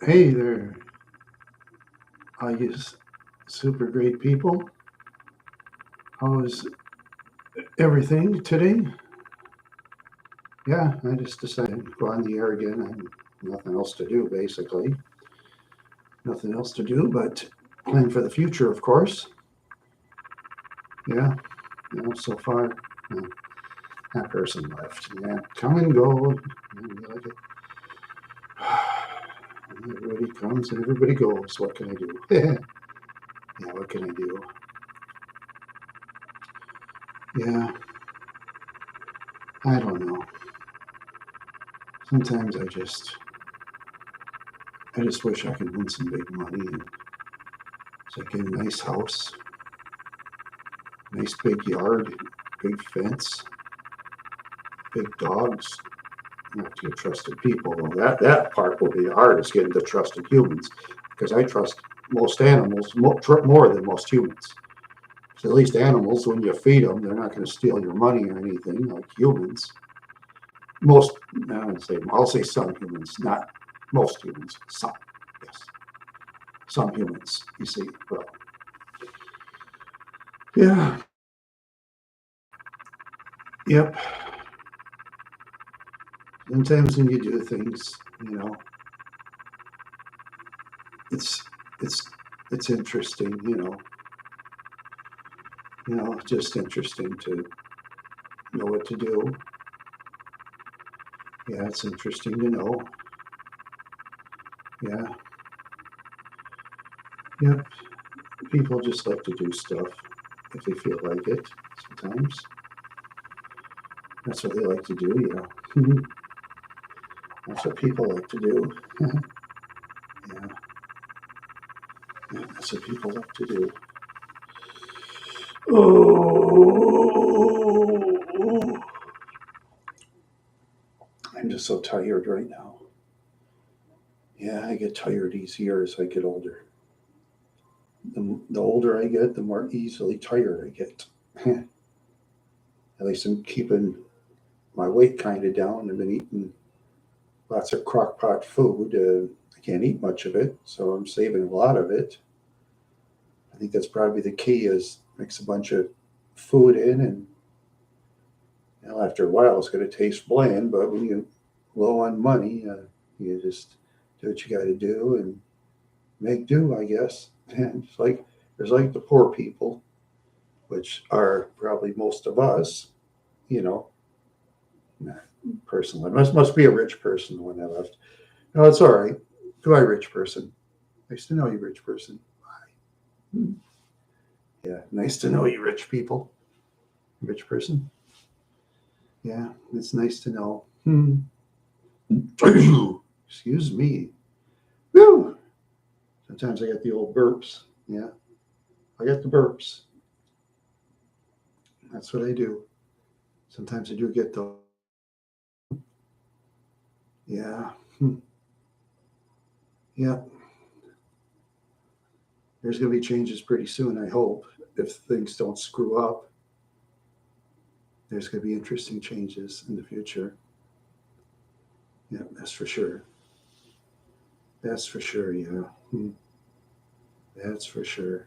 Hey there, all you super great people. How is everything today? Yeah, I just decided to go on the air again. I have nothing else to do, basically. Nothing else to do but plan for the future, of course. Yeah, so far, uh, that person left. Yeah, come and go. Like everybody comes and everybody goes. What can I do? Yeah, what can I do? Yeah, I don't know. Sometimes I just wish I could win some big money and so I get a nice house, nice big yard, big fence, big dogs. You have to get trusted people. Well, that part will be the hardest, getting the trusted humans, because I trust most animals more than most humans. So at least animals, when you feed them, they're not going to steal your money or anything like humans. Most, I'll say some humans, not most humans. Some, yes, some humans. You see, well, yeah, yep. Sometimes when you do things, it's it's it's interesting, just interesting to know what to do. Yeah, it's interesting to know. Yeah, yep. People just like to do stuff if they feel like it. Sometimes that's what they like to do. Yeah, that's what people like to do. Yeah, yeah, that's what people like to do. Oh, I'm just so tired right now. Yeah, I get tired easier as I get older. The older I get, the more easily tired I get. At least I'm keeping my weight kind of down. I've been eating lots of crock pot food. I can't eat much of it, so I'm saving a lot of it. I think that's probably the key is mix a bunch of food in and after a while it's going to taste bland, but when you're low on money, you just do what you got to do and make do, I guess. And it's like there's like the poor people, which are probably most of us, you know, personally. Must be a rich person when I left. No, it's all right. Goodbye, rich person. Nice to know you, rich person. Bye. Yeah, nice to know you, rich people. Rich person. Yeah, it's nice to know. Excuse me. Whew. Sometimes I get the old burps. Yeah, I get the burps. That's what I do. Sometimes I do get the. Yeah. Yeah. There's going to be changes pretty soon, I hope. If things don't screw up, there's going to be interesting changes in the future. Yeah, that's for sure. That's for sure. Yeah. That's for sure.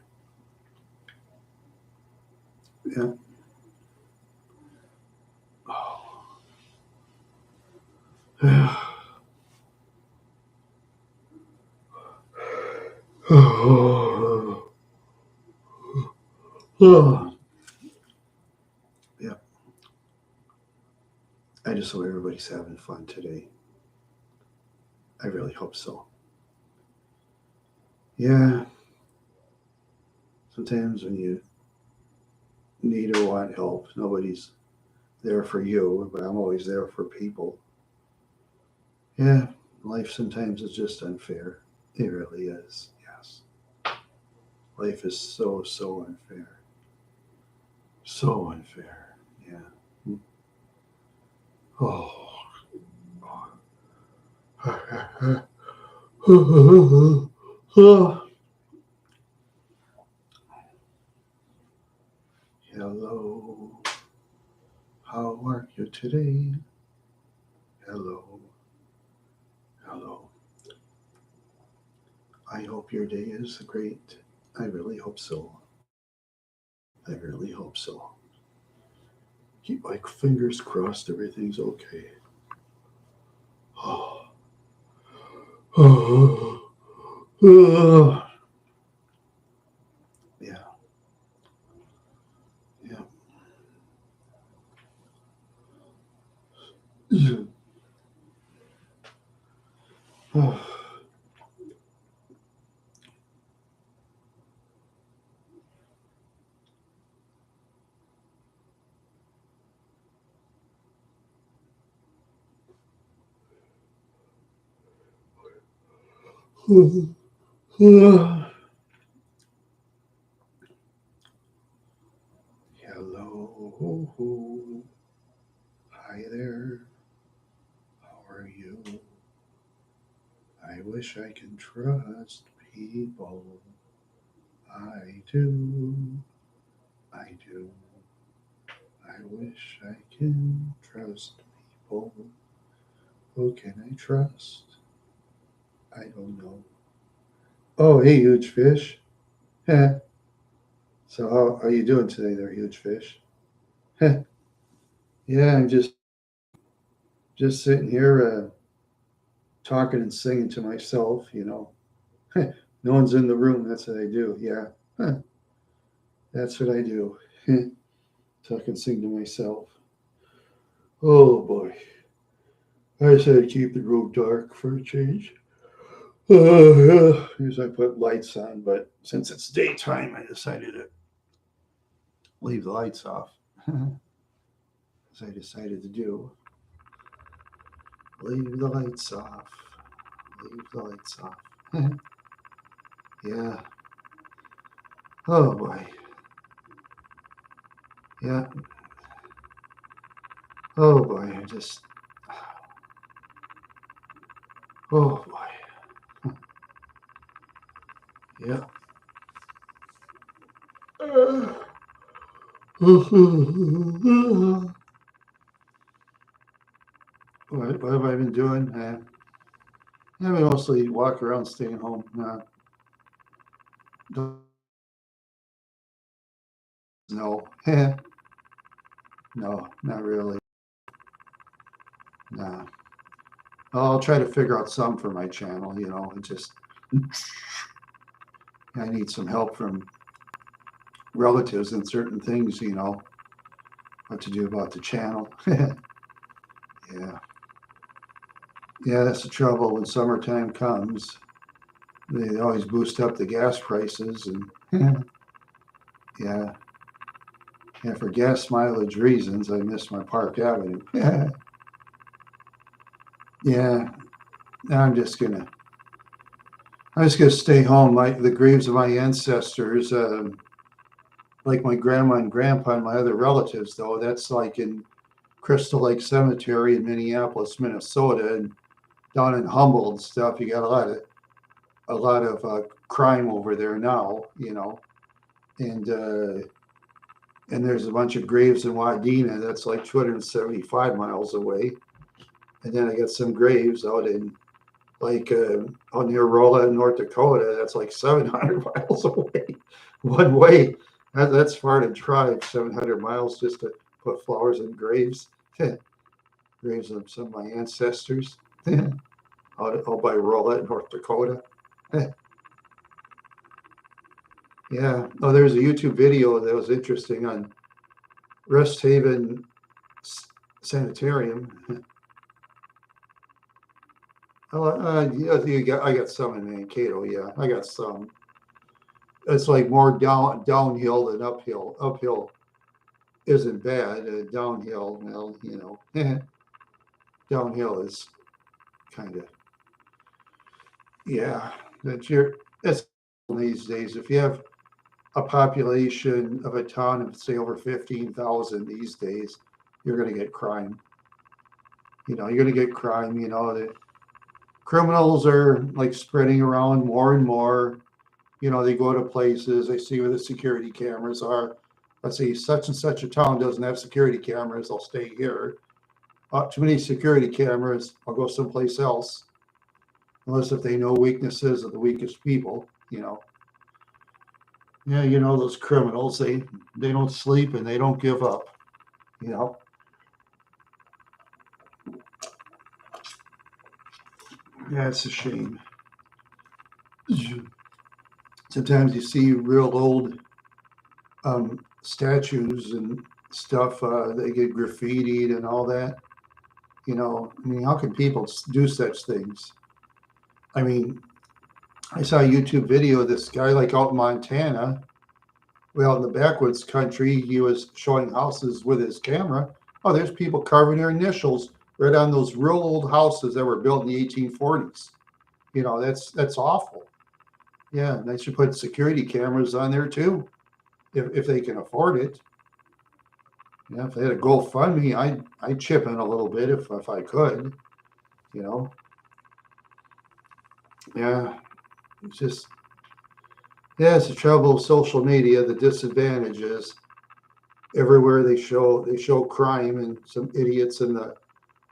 Yeah. Oh. Oh. Yeah. I just hope everybody's having fun today. I really hope so. Yeah. Sometimes when you need or want help, nobody's there for you, but I'm always there for people. Yeah. Life sometimes is just unfair. It really is. Yes. Life is so, so unfair. So unfair. Yeah. Oh. Hello. How are you today? Hello. Hello. I hope your day is great. I really hope so. I really hope so. Keep my fingers crossed everything's okay. Oh. Yeah, yeah. Hello. Hi there. How are you? I wish I can trust people. I do. I do. I wish I can trust people. Who can I trust? I don't know. Oh, hey, huge fish. Heh. So how are you doing today there, huge fish? Heh. Yeah, I'm just sitting here talking and singing to myself. No one's in the room. That's what I do. Yeah. Huh. That's what I do. Talk and sing to myself. Oh boy. I said keep the room dark for a change. Usually I put lights on, but since it's daytime, I decided to leave the lights off. As I decided to do. Leave the lights off. Leave the lights off. Yeah. Oh boy. Yeah. Oh boy. I just. Oh boy. Yeah. What have I been doing? I've been mostly walking around, staying home. No, no, not really. Nah. I'll try to figure out some for my channel. It just I need some help from relatives and certain things. What to do about the channel. Yeah, yeah, that's the trouble when summertime comes. They always boost up the gas prices, and yeah, yeah, for gas mileage reasons, I miss my Park Avenue. Yeah, I'm just gonna stay home. The graves of my ancestors, like my grandma and grandpa and my other relatives, though, that's like in Crystal Lake Cemetery in Minneapolis, Minnesota, and down in Humboldt and stuff. You got a lot of crime over there now. And there's a bunch of graves in Wadena that's like 275 miles away, and then I got some graves out in like out near Rolla, North Dakota. That's like 700 miles away, one way. That's far to drive 700 miles just to put flowers in graves. Graves of some of my ancestors. Out by Rolla, North Dakota. Yeah. Oh, there's a YouTube video that was interesting on Rest Haven Sanitarium. Yeah, I got some in Mankato. Yeah, I got some. It's like more downhill than uphill. Uphill isn't bad. Downhill, well, downhill is kind of, yeah. That's these days. If you have a population of a town of say over 15,000 these days, you're going to get crime. You're going to get crime. The criminals are like spreading around more and more. They go to places, they see where the security cameras are. Let's say such and such a town doesn't have security cameras, I'll stay here. Too many security cameras, I'll go someplace else. unless if they know weaknesses of the weakest people, you know. Yeah, you know, those criminals, they don't sleep and they don't give up, you know. Yeah, it's a shame. Sometimes you see real old statues and stuff, they get graffitied and all that. You know, I mean, how can people do such things? I mean, I saw a YouTube video of this guy like out in Montana. Well, in the backwoods country, he was showing houses with his camera. Oh, there's people carving their initials right on those real old houses that were built in the 1840s. You know, that's awful. Yeah, and they should put security cameras on there too, if they can afford it. Yeah, if they had a GoFundMe, I'd chip in a little bit if I could. You know, yeah, it's just yeah, it's the trouble of social media. The disadvantage is everywhere they show crime, and some idiots in the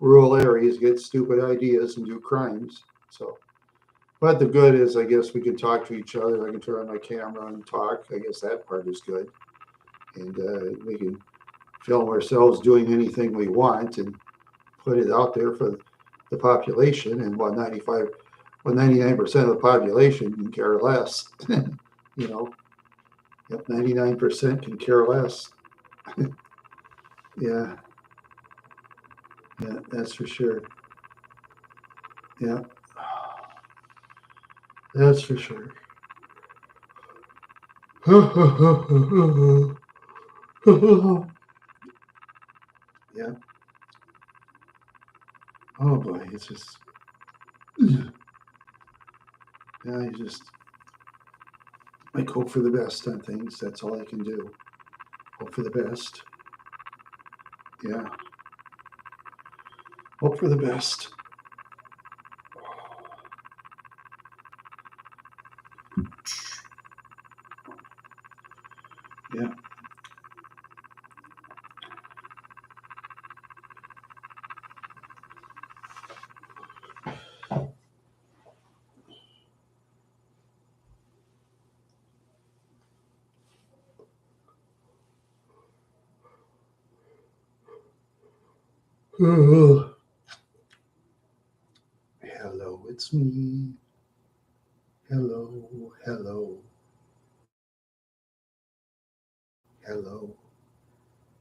rural areas get stupid ideas and do crimes. So, but the good is, I guess we can talk to each other. I can turn on my camera and talk. I guess that part is good, and we can film ourselves doing anything we want and put it out there for the population. And what 99% of the population can care less. You know, yep, 99% can care less. Yeah, yeah, that's for sure. Yeah, that's for sure. Yeah. Oh boy, it's just yeah. You just like hope for the best on things. That's all I can do. Hope for the best. Yeah. Hope for the best. Yeah. Hello, it's me. Hello, hello, hello.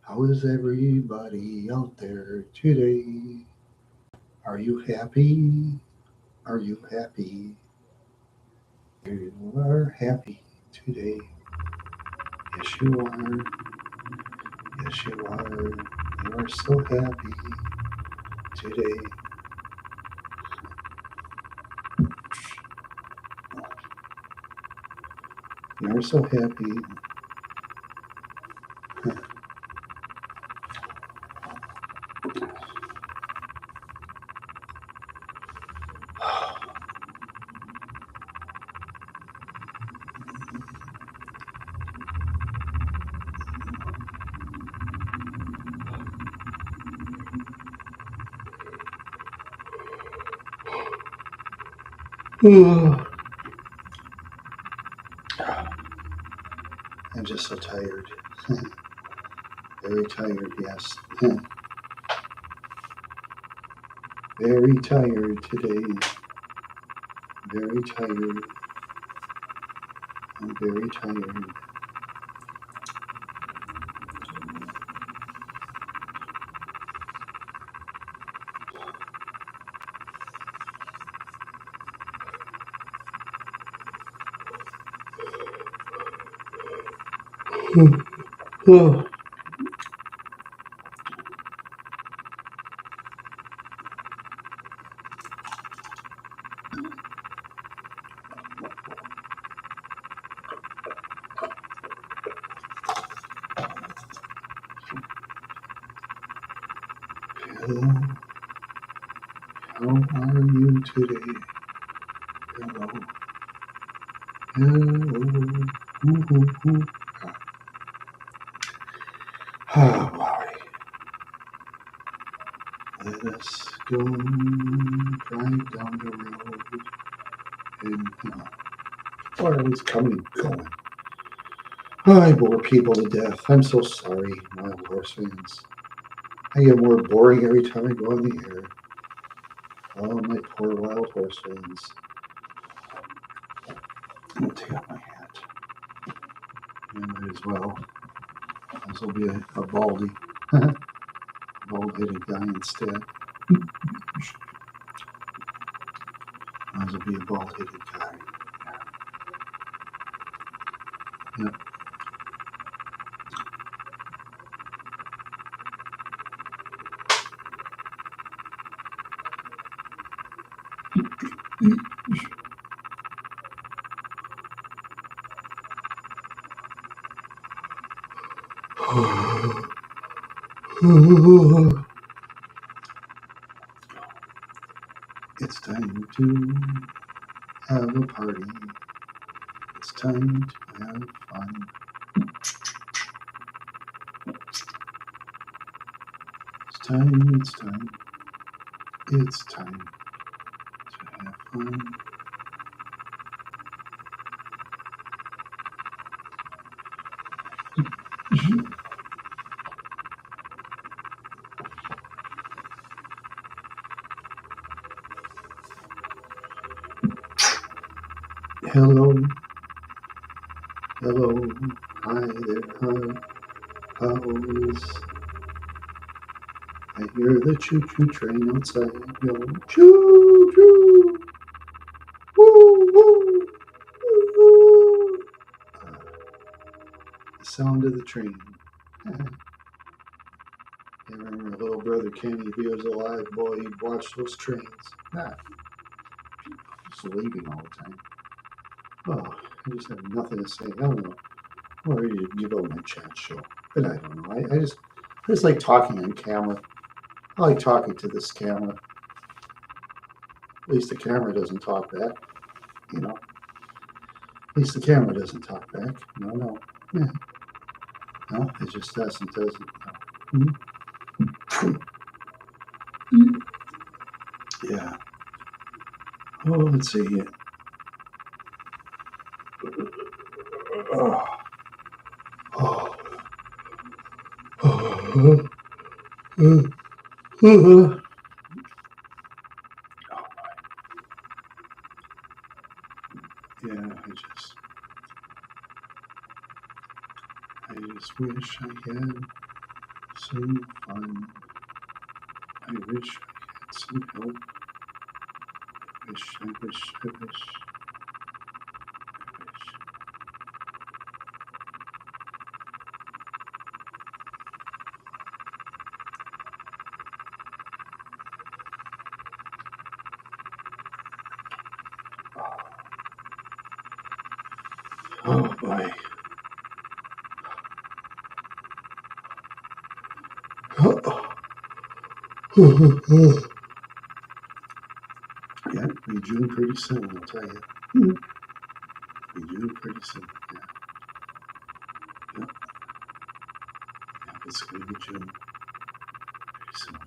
How is everybody out there today? Are you happy? Are you happy? You are happy today. Yes, you are. Yes, you are. You are so happy today. You are so happy. I'm just so tired. Very tired, yes. Very tired today. Very tired. I'm very tired. Oh. Hello, how are you today? Hello, hello. Ooh, ooh, ooh. Oh boy, let us go drive down the road. and or at least coming and going. I bore people to death. I'm so sorry, Wild Horse fans. I get more boring every time I go on the air. Oh, my poor Wild Horse fans. I'm going to take off my hat. I might as well. This will be a baldy, bald-headed guy instead. Might as well be a bald-headed guy. Yep. It's time to have a party. It's time to have fun. It's time to have fun. Hello, hi there, how's I hear the choo-choo train outside going choo-choo, woo, woo, woo. The sound of the train. I remember my little brother Kenny, if he was alive, boy, he'd watch those trains. Just leaving all the time. Oh, I just have nothing to say. I don't know. I'm ready to give out my chat show. But I don't know. I just like talking on camera. I like talking to this camera. At least the camera doesn't talk back. At least the camera doesn't talk back. No. Yeah. No, it just doesn't. No. Mm-hmm. Yeah. Oh, let's see here. Oh. Oh. Oh. Oh. Yeah, I just wish I had some fun. I wish I had some help. I wish. Oh boy. Yeah, it'll be June pretty soon, I'll tell you. It'll be June pretty soon, yeah. Yep. Yeah, it's going to be June pretty soon.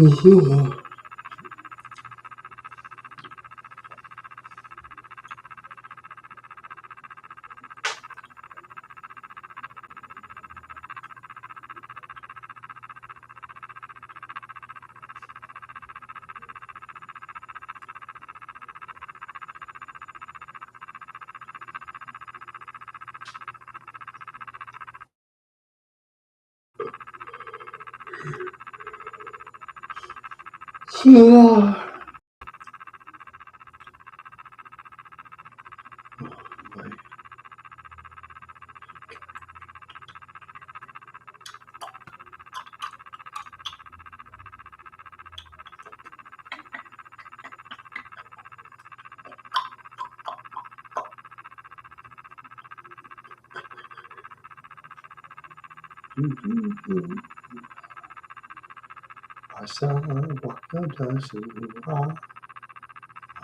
Oh boy. Asa wakadasura,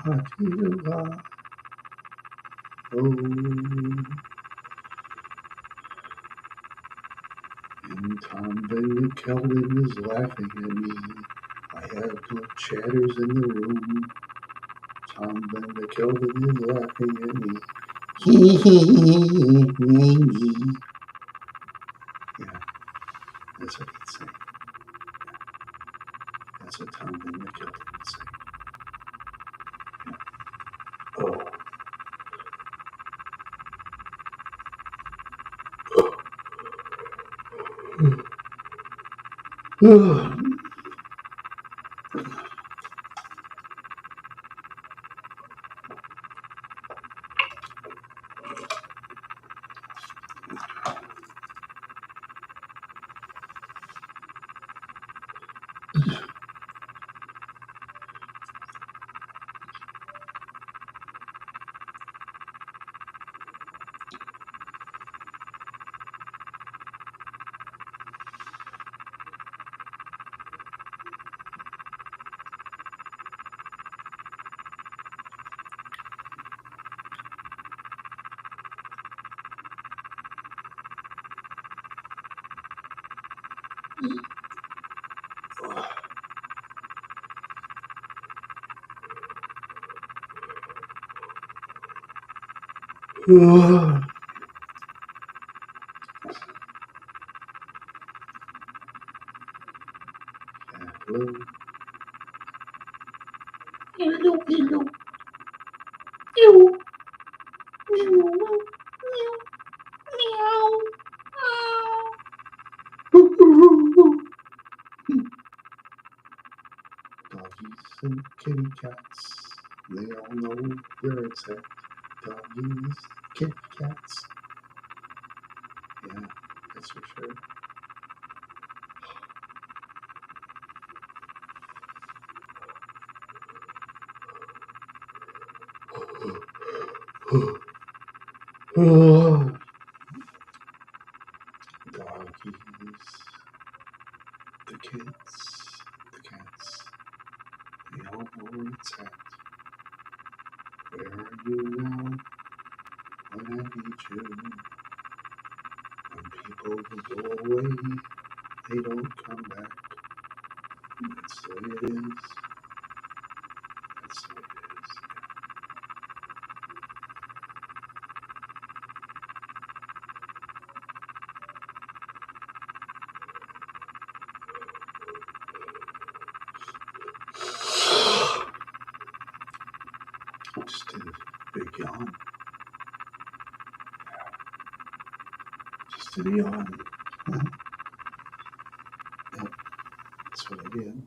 Oh, and Tom Van Kelvin is laughing at me. I have no chatters in the room. Tom Van Kelvin is laughing at me. Yeah, that's what he'd say. That's what Tom Van Kelvin would say. Yeah. Oh. Hello. Hello, hello. Ew. Meow. Meow. Meow. Doggies and kitty cats, they all know where it's at. Doggies, kitty cats. Yeah, that's for sure. Doggies, the kids, the cats, they all know where it's at. Where are you now when I need you? When people go away, they don't come back. That's the way it is. That's the way it is. Just did a big yawn. Just did a yawn. Yep, that's what I did.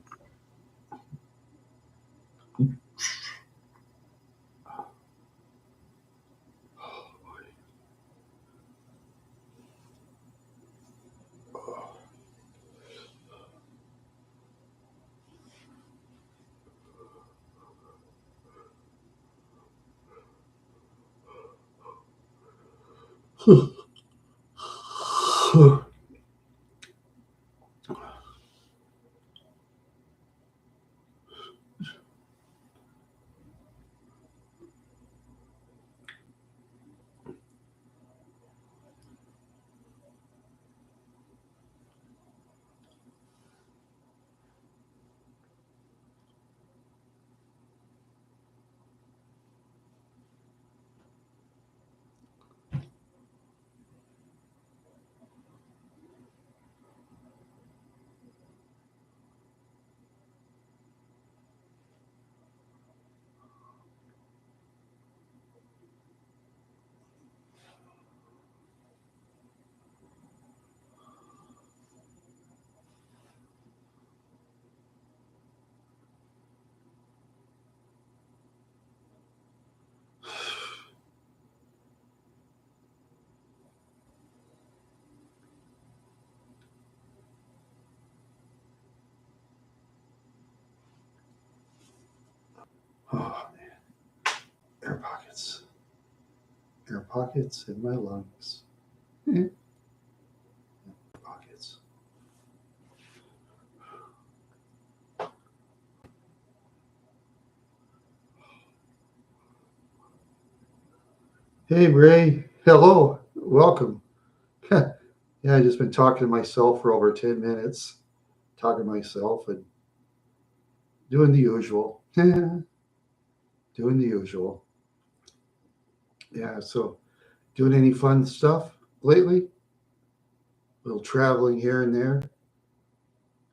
Oh man, air pockets, air pockets in my lungs. Air pockets. Hey, Ray. Hello. Welcome. Yeah, I just been talking to myself for over 10 minutes, talking to myself and doing the usual. Doing the usual. Yeah, so doing any fun stuff lately? A little traveling here and there,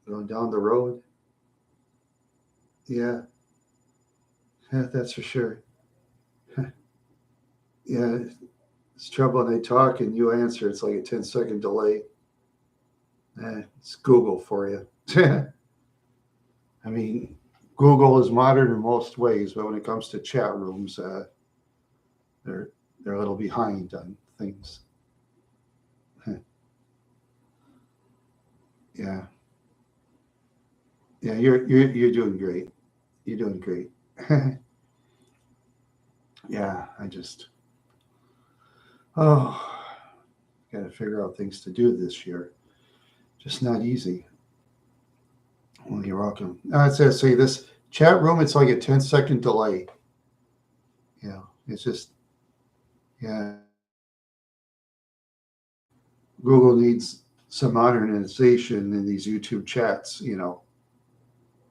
going down the road. Yeah, yeah, that's for sure. Yeah, it's trouble when I talk and you answer. It's like a 10-second delay. It's Google for you. I mean, Google is modern in most ways, but when it comes to chat rooms, they're they're a little behind on things. Yeah, yeah, you're doing great. You're doing great. Yeah, I just oh, got to figure out things to do this year. Just not easy. Well, you're welcome. It says, say this chat room. It's like a 10-second delay. Yeah, it's just yeah. Google needs some modernization in these YouTube chats.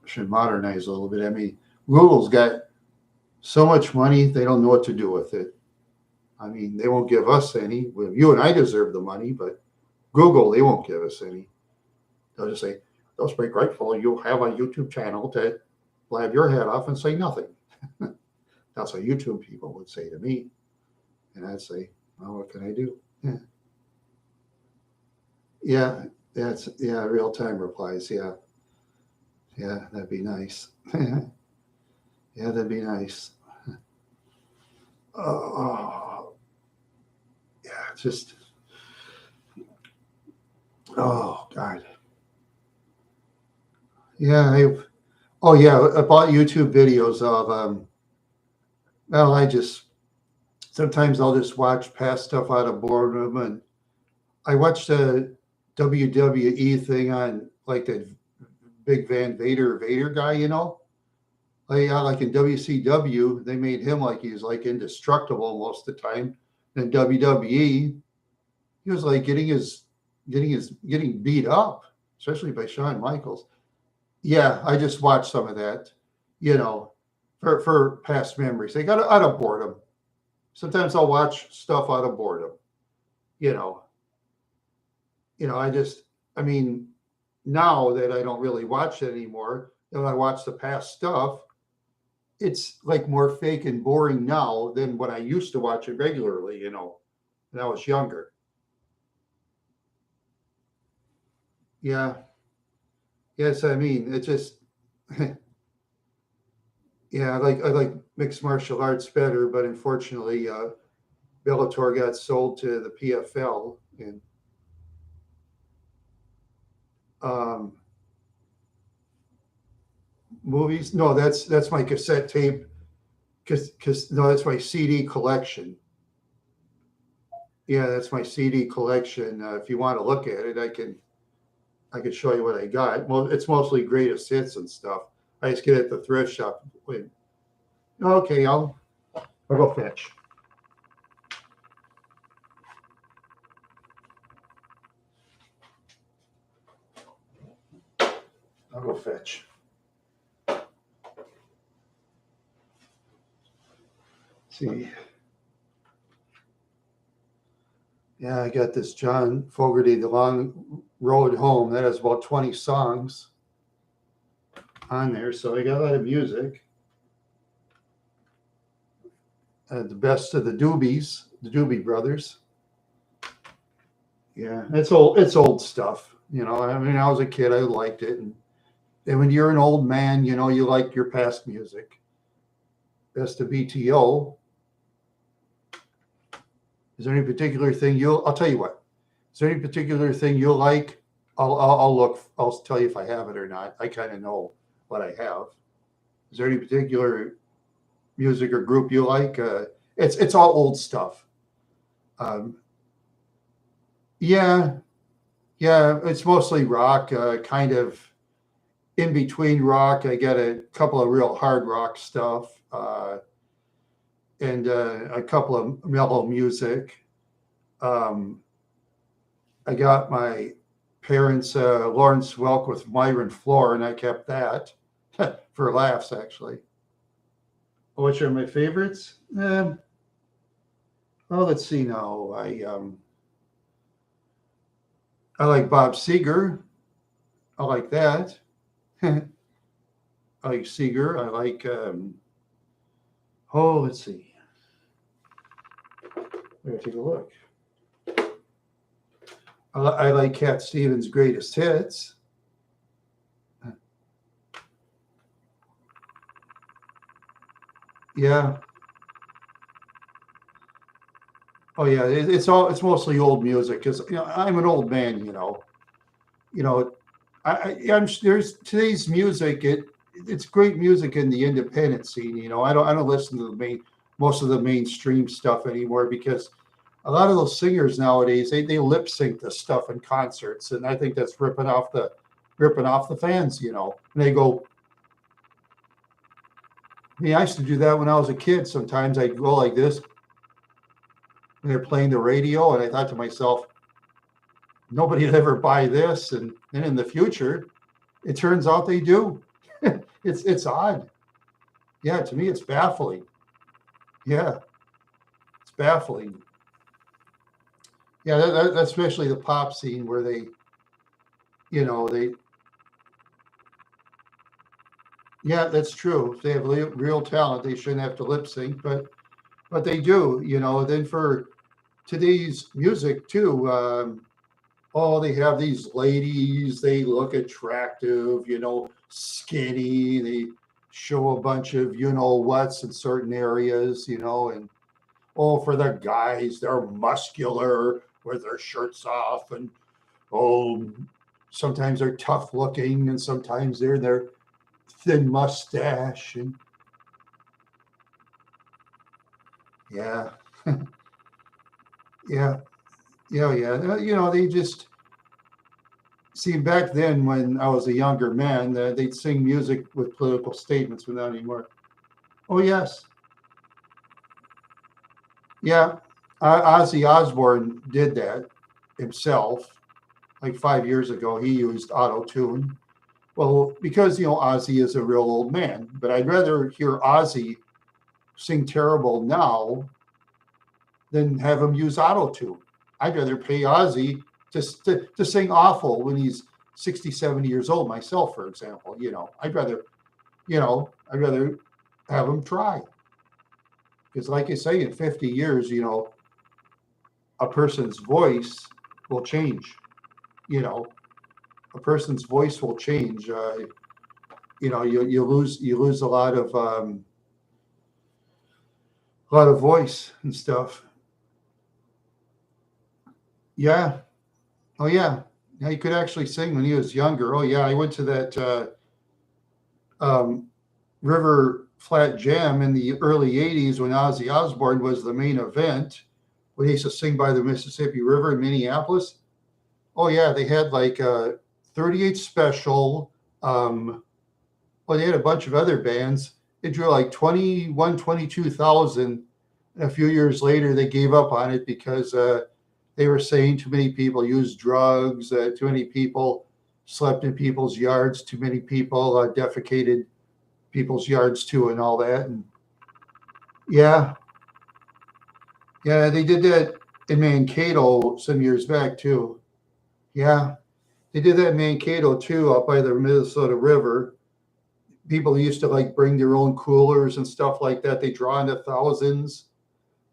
Should modernize a little bit. I mean, Google's got so much money, they don't know what to do with it. I mean, they won't give us any. Well, you and I deserve the money, but Google, they won't give us any. They'll just say, "They'll be grateful you have a YouTube channel to blab your head off and say nothing." That's what YouTube people would say to me. And I'd say, "Well, what can I do?" Yeah, yeah, yeah, real time replies. Yeah, yeah, that'd be nice. Yeah, that'd be nice. Oh, yeah, just, oh, God. Yeah, oh, yeah, I bought YouTube videos of, well, sometimes I'll just watch past stuff out of boredom. And I watched a WWE thing on like that big Vader guy. Like in WCW, they made him like he's like indestructible most of the time. Then WWE, he was like getting beat up, especially by Shawn Michaels. Yeah, I just watched some of that, you know, for past memories. They got out of boredom. Sometimes I'll watch stuff out of boredom. You know, I just, I mean, now that I don't really watch it anymore, and I watch the past stuff, it's like more fake and boring now than when I used to watch it regularly. When I was younger. Yeah, yes, I mean, it just, yeah, I like mixed martial arts better, but unfortunately, Bellator got sold to the PFL, and um, movies. No, that's my cassette tape. Because no, that's my CD collection. Yeah, that's my CD collection. If you want to look at it, I can show you what I got. Well, it's mostly greatest hits and stuff. I just get it at the thrift shop. Wait, okay, I'll go fetch. I'll go fetch. See, yeah, I got this John Fogerty, The Long Road Home. That has about 20 songs on there, so I got a lot of music. The best of the Doobies, the Doobie Brothers. Yeah, it's old. It's old stuff. I mean, I was a kid. I liked it, and when you're an old man, you like your past music. Best of BTO. Is there any particular thing I'll tell you what. Is there any particular thing you'll like? I'll look. I'll tell you if I have it or not. I kind of know what I have. Is there any particular music or group you like? It's all old stuff. Um, yeah, yeah. It's mostly rock. Kind of in between rock. I got a couple of real hard rock stuff. and a couple of mellow music. Um, I got my parents' Lawrence Welk with Myron Floor, and I kept that for laughs, actually. Which are my favorites? Well, let's see now. I like Bob Seger. I like that. I like Seger. I like. Oh, let's see. Let me take a look. I like Cat Stevens' greatest hits. Yeah. Oh yeah. It's mostly old music because I'm an old man. You know. I'm there's today's music. It's great music in the independent scene. I don't listen to the most of the mainstream stuff anymore because a lot of those singers nowadays they lip sync the stuff in concerts, and I think that's ripping off the fans. And they go. I mean, I used to do that when I was a kid. Sometimes I'd go like this when they're playing the radio, and I thought to myself, nobody'd ever buy this, and then in the future, it turns out they do. It's odd. Yeah, to me, it's baffling. Yeah, it's baffling. Yeah, that's especially the pop scene where they yeah, that's true. If they have real talent, they shouldn't have to lip sync, but they do. Then for today's music too. Oh, they have these ladies. They look attractive. Skinny. They show a bunch of what's in certain areas. And oh, for the guys, they're muscular with their shirts off, and oh, sometimes they're tough looking, and sometimes they're their thin mustache, and yeah, yeah, yeah. They just see back then when I was a younger man, they'd sing music with political statements, but not anymore. Oh yes, yeah. Ozzy Osbourne did that himself like 5 years ago. He used auto tune. Well, because Ozzy is a real old man, but I'd rather hear Ozzy sing terrible now than have him use auto tune. I'd rather pay Ozzy to sing awful when he's 60, 70 years old myself, for example. I'd rather have him try. Because like you say, in 50 years, a person's voice will change. You know, a person's voice will change. You lose a lot of voice and stuff. Yeah. Oh yeah. Yeah, he could actually sing when he was younger. Oh yeah, I went to that um, River Flat Jam in the early '80s when Ozzy Osbourne was the main event. When he used to sing by the Mississippi River in Minneapolis. Oh yeah, they had like 38 Special. Well, they had a bunch of other bands. It drew like 21, 22,000. And a few years later, they gave up on it because they were saying too many people used drugs, too many people slept in people's yards, too many people defecated people's yards too, and all that. And yeah, yeah, they did that in Mankato some years back too. Yeah, they did that in Mankato too, up by the Minnesota River. People used to like bring their own coolers and stuff like that. They draw into thousands.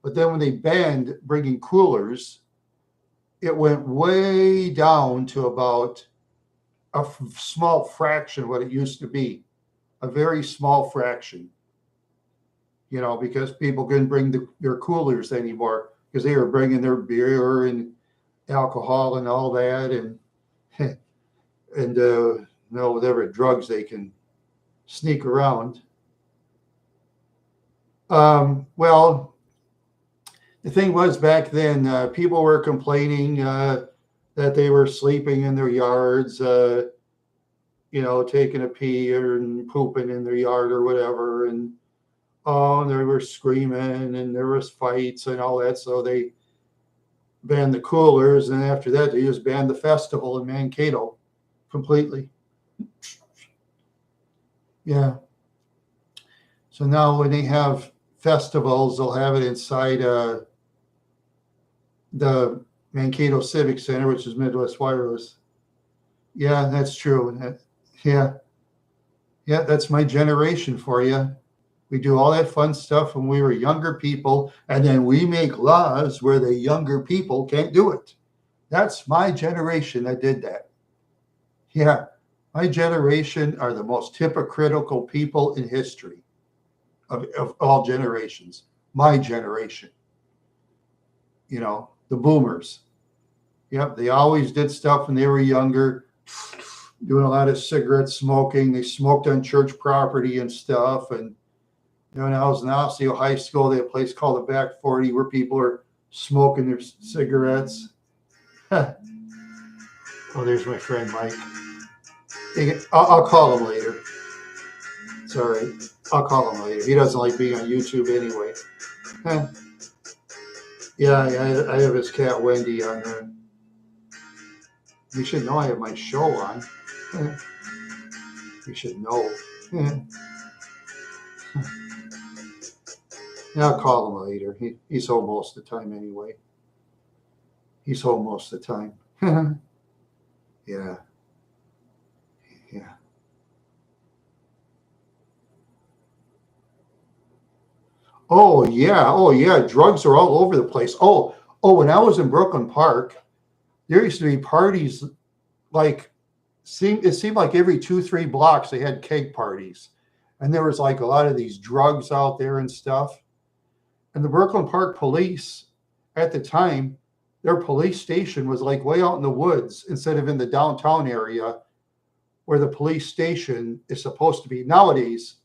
But then when they banned bringing coolers, it went way down to about a small fraction of what it used to be, a very small fraction, because people couldn't bring their coolers anymore because they were bringing their beer and alcohol and all that, and and whatever drugs they can sneak around. Well, the thing was back then, people were complaining that they were sleeping in their yards, taking a pee or pooping in their yard or whatever. And Oh, and they were screaming and there was fights and all that. So they banned the coolers. And after that, they just banned the festival in Mankato completely. Yeah. So now when they have festivals, they'll have it inside the Mankato Civic Center, which is Midwest Wireless. Yeah, that's true. Yeah, yeah, that's my generation for you. We do all that fun stuff when we were younger people, and then we make laws where the younger people can't do it. That's my generation that did that. Yeah, my generation are the most hypocritical people in history of all generations. My generation, the boomers. Yep, they always did stuff when they were younger, doing a lot of cigarette smoking. They smoked on church property and stuff. And when I was in Osseo High School, they had a place called the Back 40 where people are smoking their cigarettes. Oh, there's my friend Mike. I'll call him later. It's all right. I'll call him later. He doesn't like being on YouTube anyway. Yeah, I have his cat Wendy on there. You should know I have my show on. You should know. Yeah, I'll call him later. He's home most of the time anyway. He's home most of the time. Yeah. Yeah. Oh yeah. Oh yeah. Drugs are all over the place. Oh, when I was in Brooklyn Park, there used to be parties like it seemed like every 2-3 blocks they had keg parties. And there was like a lot of these drugs out there and stuff. And the Brooklyn Park police at the time, their police station was like way out in the woods instead of in the downtown area where the police station is supposed to be. Nowadays,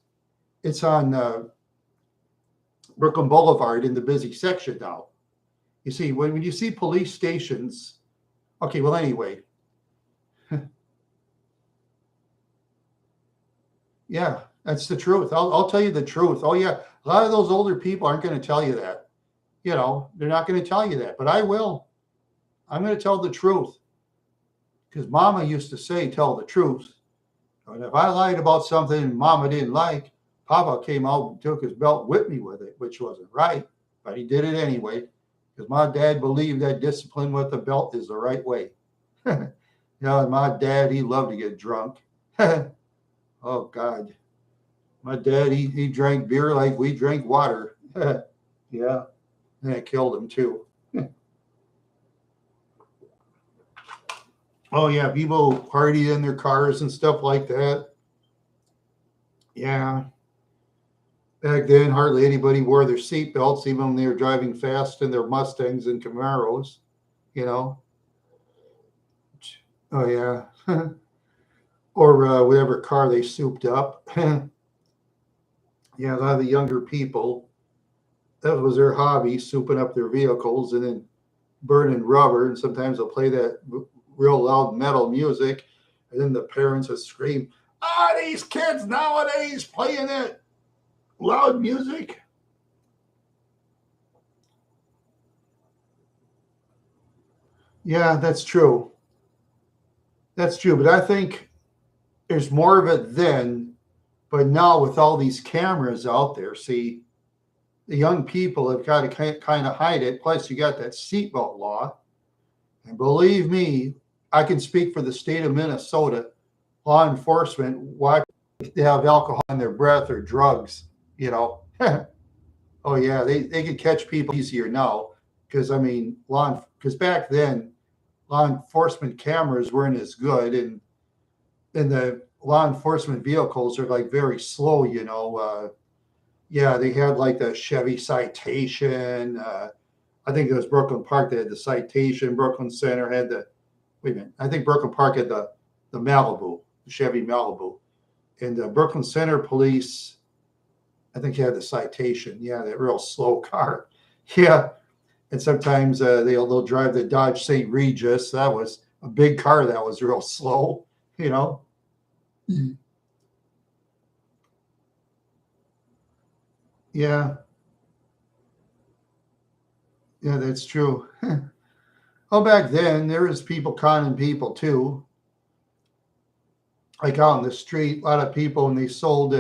it's on Brooklyn Boulevard in the busy section now. You see, when you see police stations, okay, well, anyway. Yeah, that's the truth. I'll tell you the truth. Oh, yeah. A lot of those older people aren't going to tell you that. They're not going to tell you that, but I will. I'm going to tell the truth because Mama used to say, tell the truth. And if I lied about something Mama didn't like, Papa came out and took his belt, whipped me with it, which wasn't right, but he did it anyway because my dad believed that discipline with the belt is the right way. And my dad, he loved to get drunk. Oh, God. My dad, he drank beer like we drank water. Yeah. And it killed him, too. Oh, yeah. People party in their cars and stuff like that. Yeah. Back then, hardly anybody wore their seatbelts, even when they were driving fast in their Mustangs and Camaros, Oh, yeah. Or whatever car they souped up. Yeah, a lot of the younger people, that was their hobby, souping up their vehicles and then burning rubber. And sometimes they'll play that real loud metal music. And then the parents would scream, these kids nowadays playing that loud music. Yeah, that's true. That's true. But I think there's more of it then. But now with all these cameras out there, see, the young people have got to kind of hide it. Plus, you got that seatbelt law. And believe me, I can speak for the state of Minnesota. Law enforcement, why they have alcohol in their breath or drugs, Oh, yeah, they can catch people easier now because, because back then, law enforcement cameras weren't as good. And the law enforcement vehicles are like very slow, Yeah, they had like the Chevy Citation. I think it was Brooklyn Park. They had the Citation. Brooklyn Center had wait a minute. I think Brooklyn Park had the Malibu, the Chevy Malibu. And the Brooklyn Center police, I think, had the Citation. Yeah, that real slow car. Yeah. And sometimes they'll drive the Dodge St. Regis. That was a big car that was real slow, Yeah, yeah, that's true. Oh, back then there was people conning people too. Like out in the street, a lot of people when they sold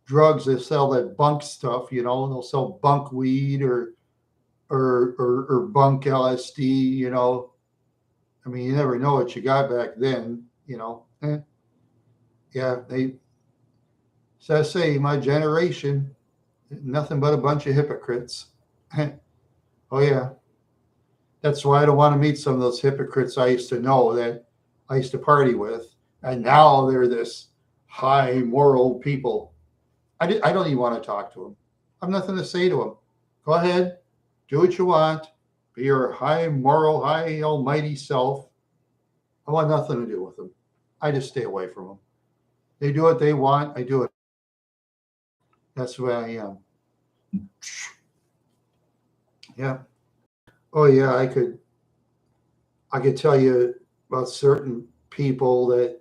drugs, they sell that bunk stuff. They'll sell bunk weed or bunk LSD. I mean, you never know what you got back then. Yeah, they. So I say, my generation, nothing but a bunch of hypocrites. Oh yeah, that's why I don't want to meet some of those hypocrites I used to know that I used to party with, and now they're this high moral people. I don't even want to talk to them. I have nothing to say to them. Go ahead, do what you want, be your high moral, high almighty self. I want nothing to do with them. I just stay away from them. They do what they want. I do it. That's the way I am. Yeah. Oh yeah. I could tell you about certain people that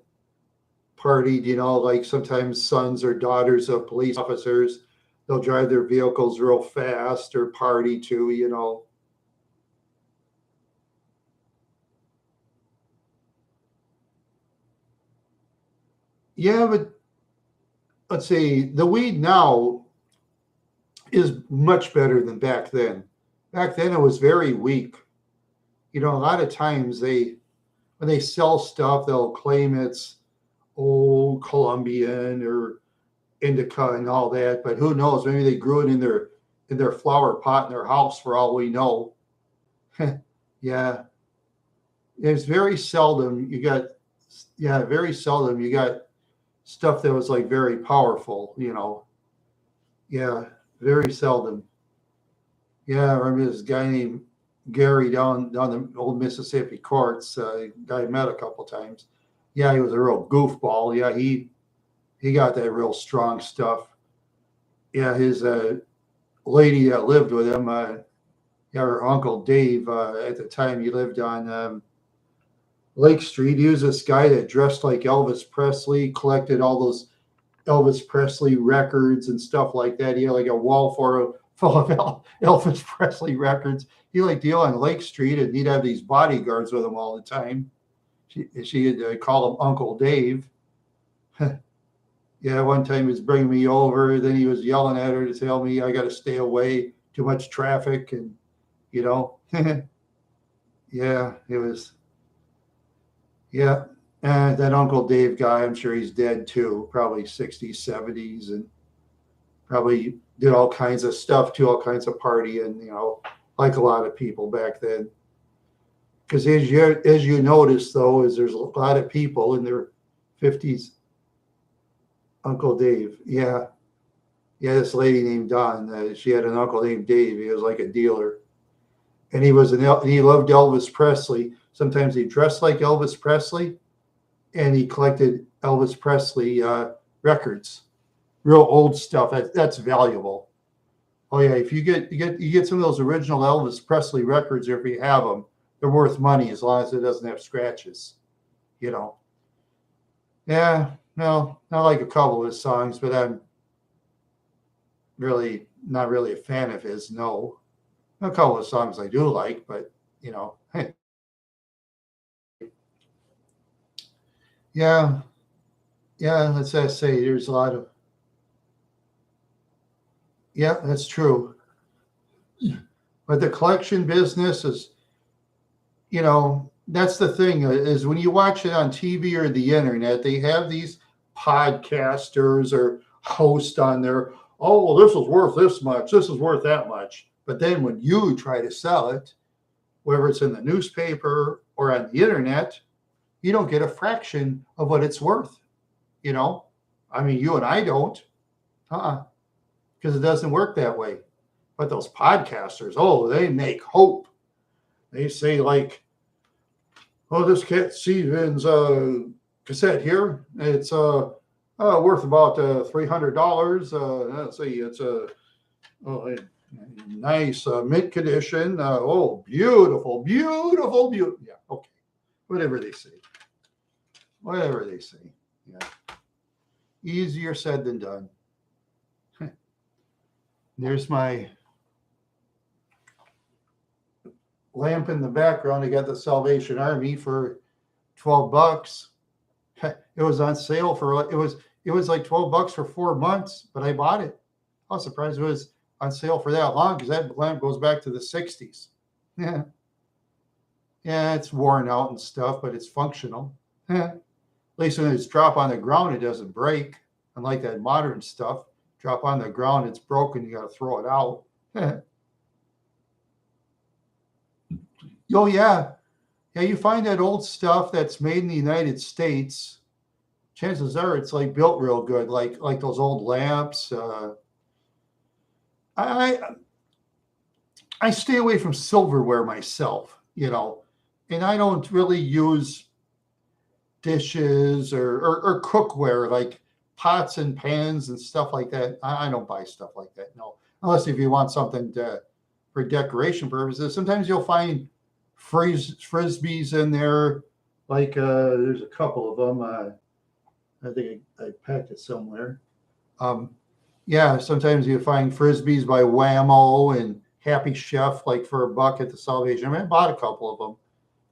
partied. Like sometimes sons or daughters of police officers. They'll drive their vehicles real fast or party too. Yeah, but let's see. The weed now is much better than back then. Back then it was very weak. A lot of times when they sell stuff, they'll claim it's old Colombian or indica and all that, but who knows? Maybe they grew it in their flower pot in their house for all we know. Yeah, it's very seldom you got. Yeah, very seldom you got stuff that was like very powerful. Yeah, very seldom. Yeah, I remember this guy named Gary down the old Mississippi courts. Guy I met a couple times. Yeah, he was a real goofball. Yeah, he got that real strong stuff. Yeah, his lady that lived with him, yeah, her uncle Dave. At the time, he lived on Lake Street. He was this guy that dressed like Elvis Presley, collected all those Elvis Presley records and stuff like that. He had like a wall full of Elvis Presley records. He like deal on Lake Street, and he'd have these bodyguards with him all the time. She'd call him Uncle Dave. Yeah, one time he was bringing me over, then he was yelling at her to tell me I got to stay away, too much traffic, and you know, yeah, it was, yeah. And that Uncle Dave guy, I'm sure he's dead too, probably 60s, 70s, and probably did all kinds of stuff too, all kinds of partying, like a lot of people back then. Because as you notice though, is there's a lot of people in their 50s. Uncle Dave, yeah, yeah. This lady named Dawn, she had an uncle named Dave. He was like a dealer, and he loved Elvis Presley. Sometimes he dressed like Elvis Presley, and he collected Elvis Presley records, real old stuff. That's valuable. Oh yeah, if you get some of those original Elvis Presley records, or if you have them, they're worth money as long as it doesn't have scratches. You know. Yeah, no, I like a couple of his songs, but I'm really not really a fan of his. No, a couple of songs I do like, but yeah, yeah. Let's just say there's a lot of yeah, that's true. But the collection business is, that's the thing is when you watch it on TV or the internet, they have these podcasters or hosts on there. Oh, well, this is worth this much. This is worth that much. But then when you try to sell it, whether it's in the newspaper or on the internet, you don't get a fraction of what it's worth. You know, I mean, you and I don't, because it doesn't work that way. But those podcasters, oh, they make hope. They say like, oh, this Cat Stevens cassette here, it's worth about $300. Let's see, it's a nice mint condition. Oh, beautiful, beautiful, beautiful. Yeah, okay, whatever they say, whatever they say. Yeah, easier said than done. There's my lamp in the background. I got the Salvation Army for $12. It was on sale for it was like $12 for 4 months, but I bought it. I was surprised it was on sale for that long because that lamp goes back to the 60s. Yeah. Yeah, it's worn out and stuff, but it's functional. Yeah. At least when it's drop on the ground, it doesn't break. Unlike that modern stuff, drop on the ground, it's broken, you got to throw it out. Oh, yeah. Yeah, you find that old stuff that's made in the United States, chances are it's like built real good, like those old lamps. I stay away from silverware myself, and I don't really use dishes or cookware like pots and pans and stuff like that. I don't buy stuff like that, no, unless if you want something for decoration purposes. Sometimes you'll find frisbees in there, like there's a couple of them. I think I packed it somewhere. Yeah, sometimes you find frisbees by Whammo and Happy Chef, like for $1 at the Salvation. I mean, I bought a couple of them.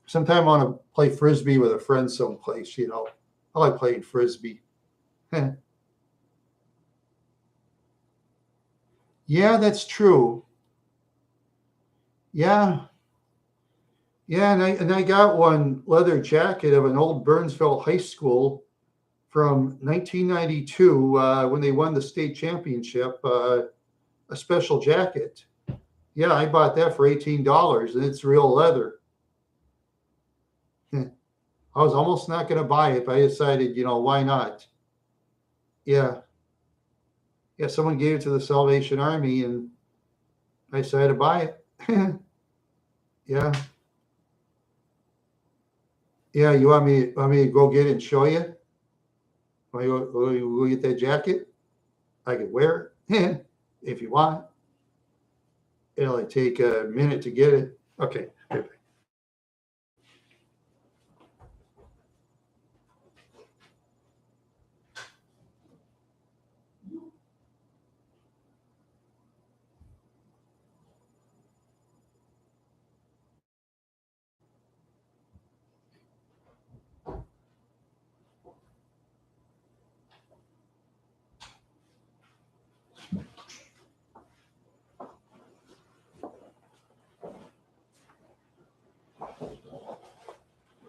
Sometime I want to play frisbee with a friend someplace, I like playing frisbee. Yeah, that's true. Yeah. Yeah, and I got one leather jacket of an old Burnsville high school from 1992 when they won the state championship, a special jacket. Yeah, I bought that for $18, and it's real leather. I was almost not going to buy it, but I decided, why not? Yeah. Yeah, someone gave it to the Salvation Army, and I decided to buy it. Yeah. Yeah, you want me to go get it and show you? Want me to go get that jacket? I could wear it if you want. It'll only take a minute to get it. Okay.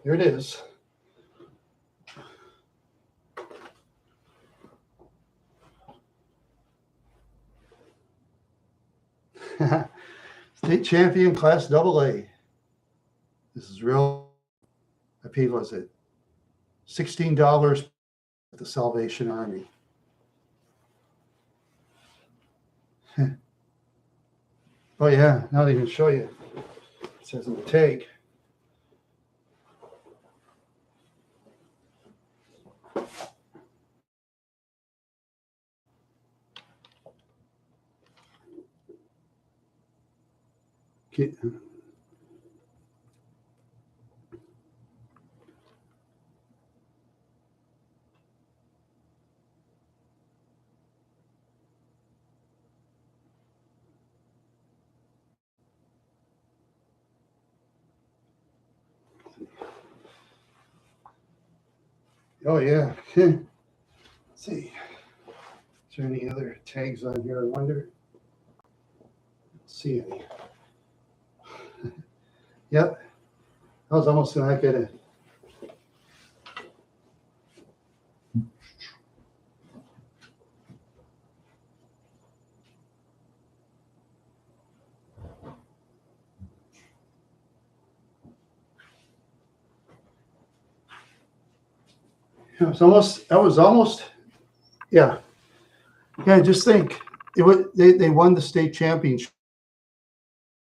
Here it is. State champion, class AA. This is real. I paid, was it $16 at the Salvation Army? Oh yeah, now they can show you. It says in the tag. Okay. Oh yeah. Let's see. Is there any other tags on here? I wonder. Let's see any. Yep. I was almost not gonna. I was almost. Yeah. Yeah. Just think. They won the state championship.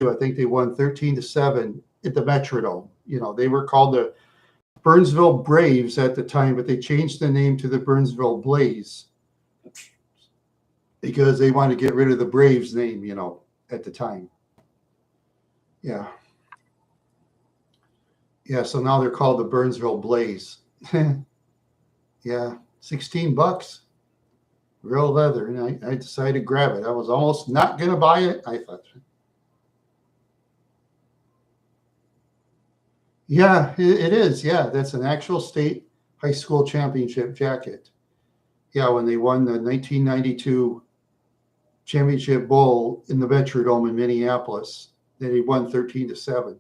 I think they won 13-7 at the Metrodome. They were called the Burnsville Braves at the time, but they changed the name to the Burnsville Blaze because they wanted to get rid of the Braves name, at the time. Yeah. Yeah, so now they're called the Burnsville Blaze. Yeah, $16. real leather, and I decided to grab it. I was almost not going to buy it. I thought, yeah, it is. Yeah, that's an actual state high school championship jacket. Yeah, when they won the 1992 championship bowl in the Metrodome in Minneapolis, they won 13-7.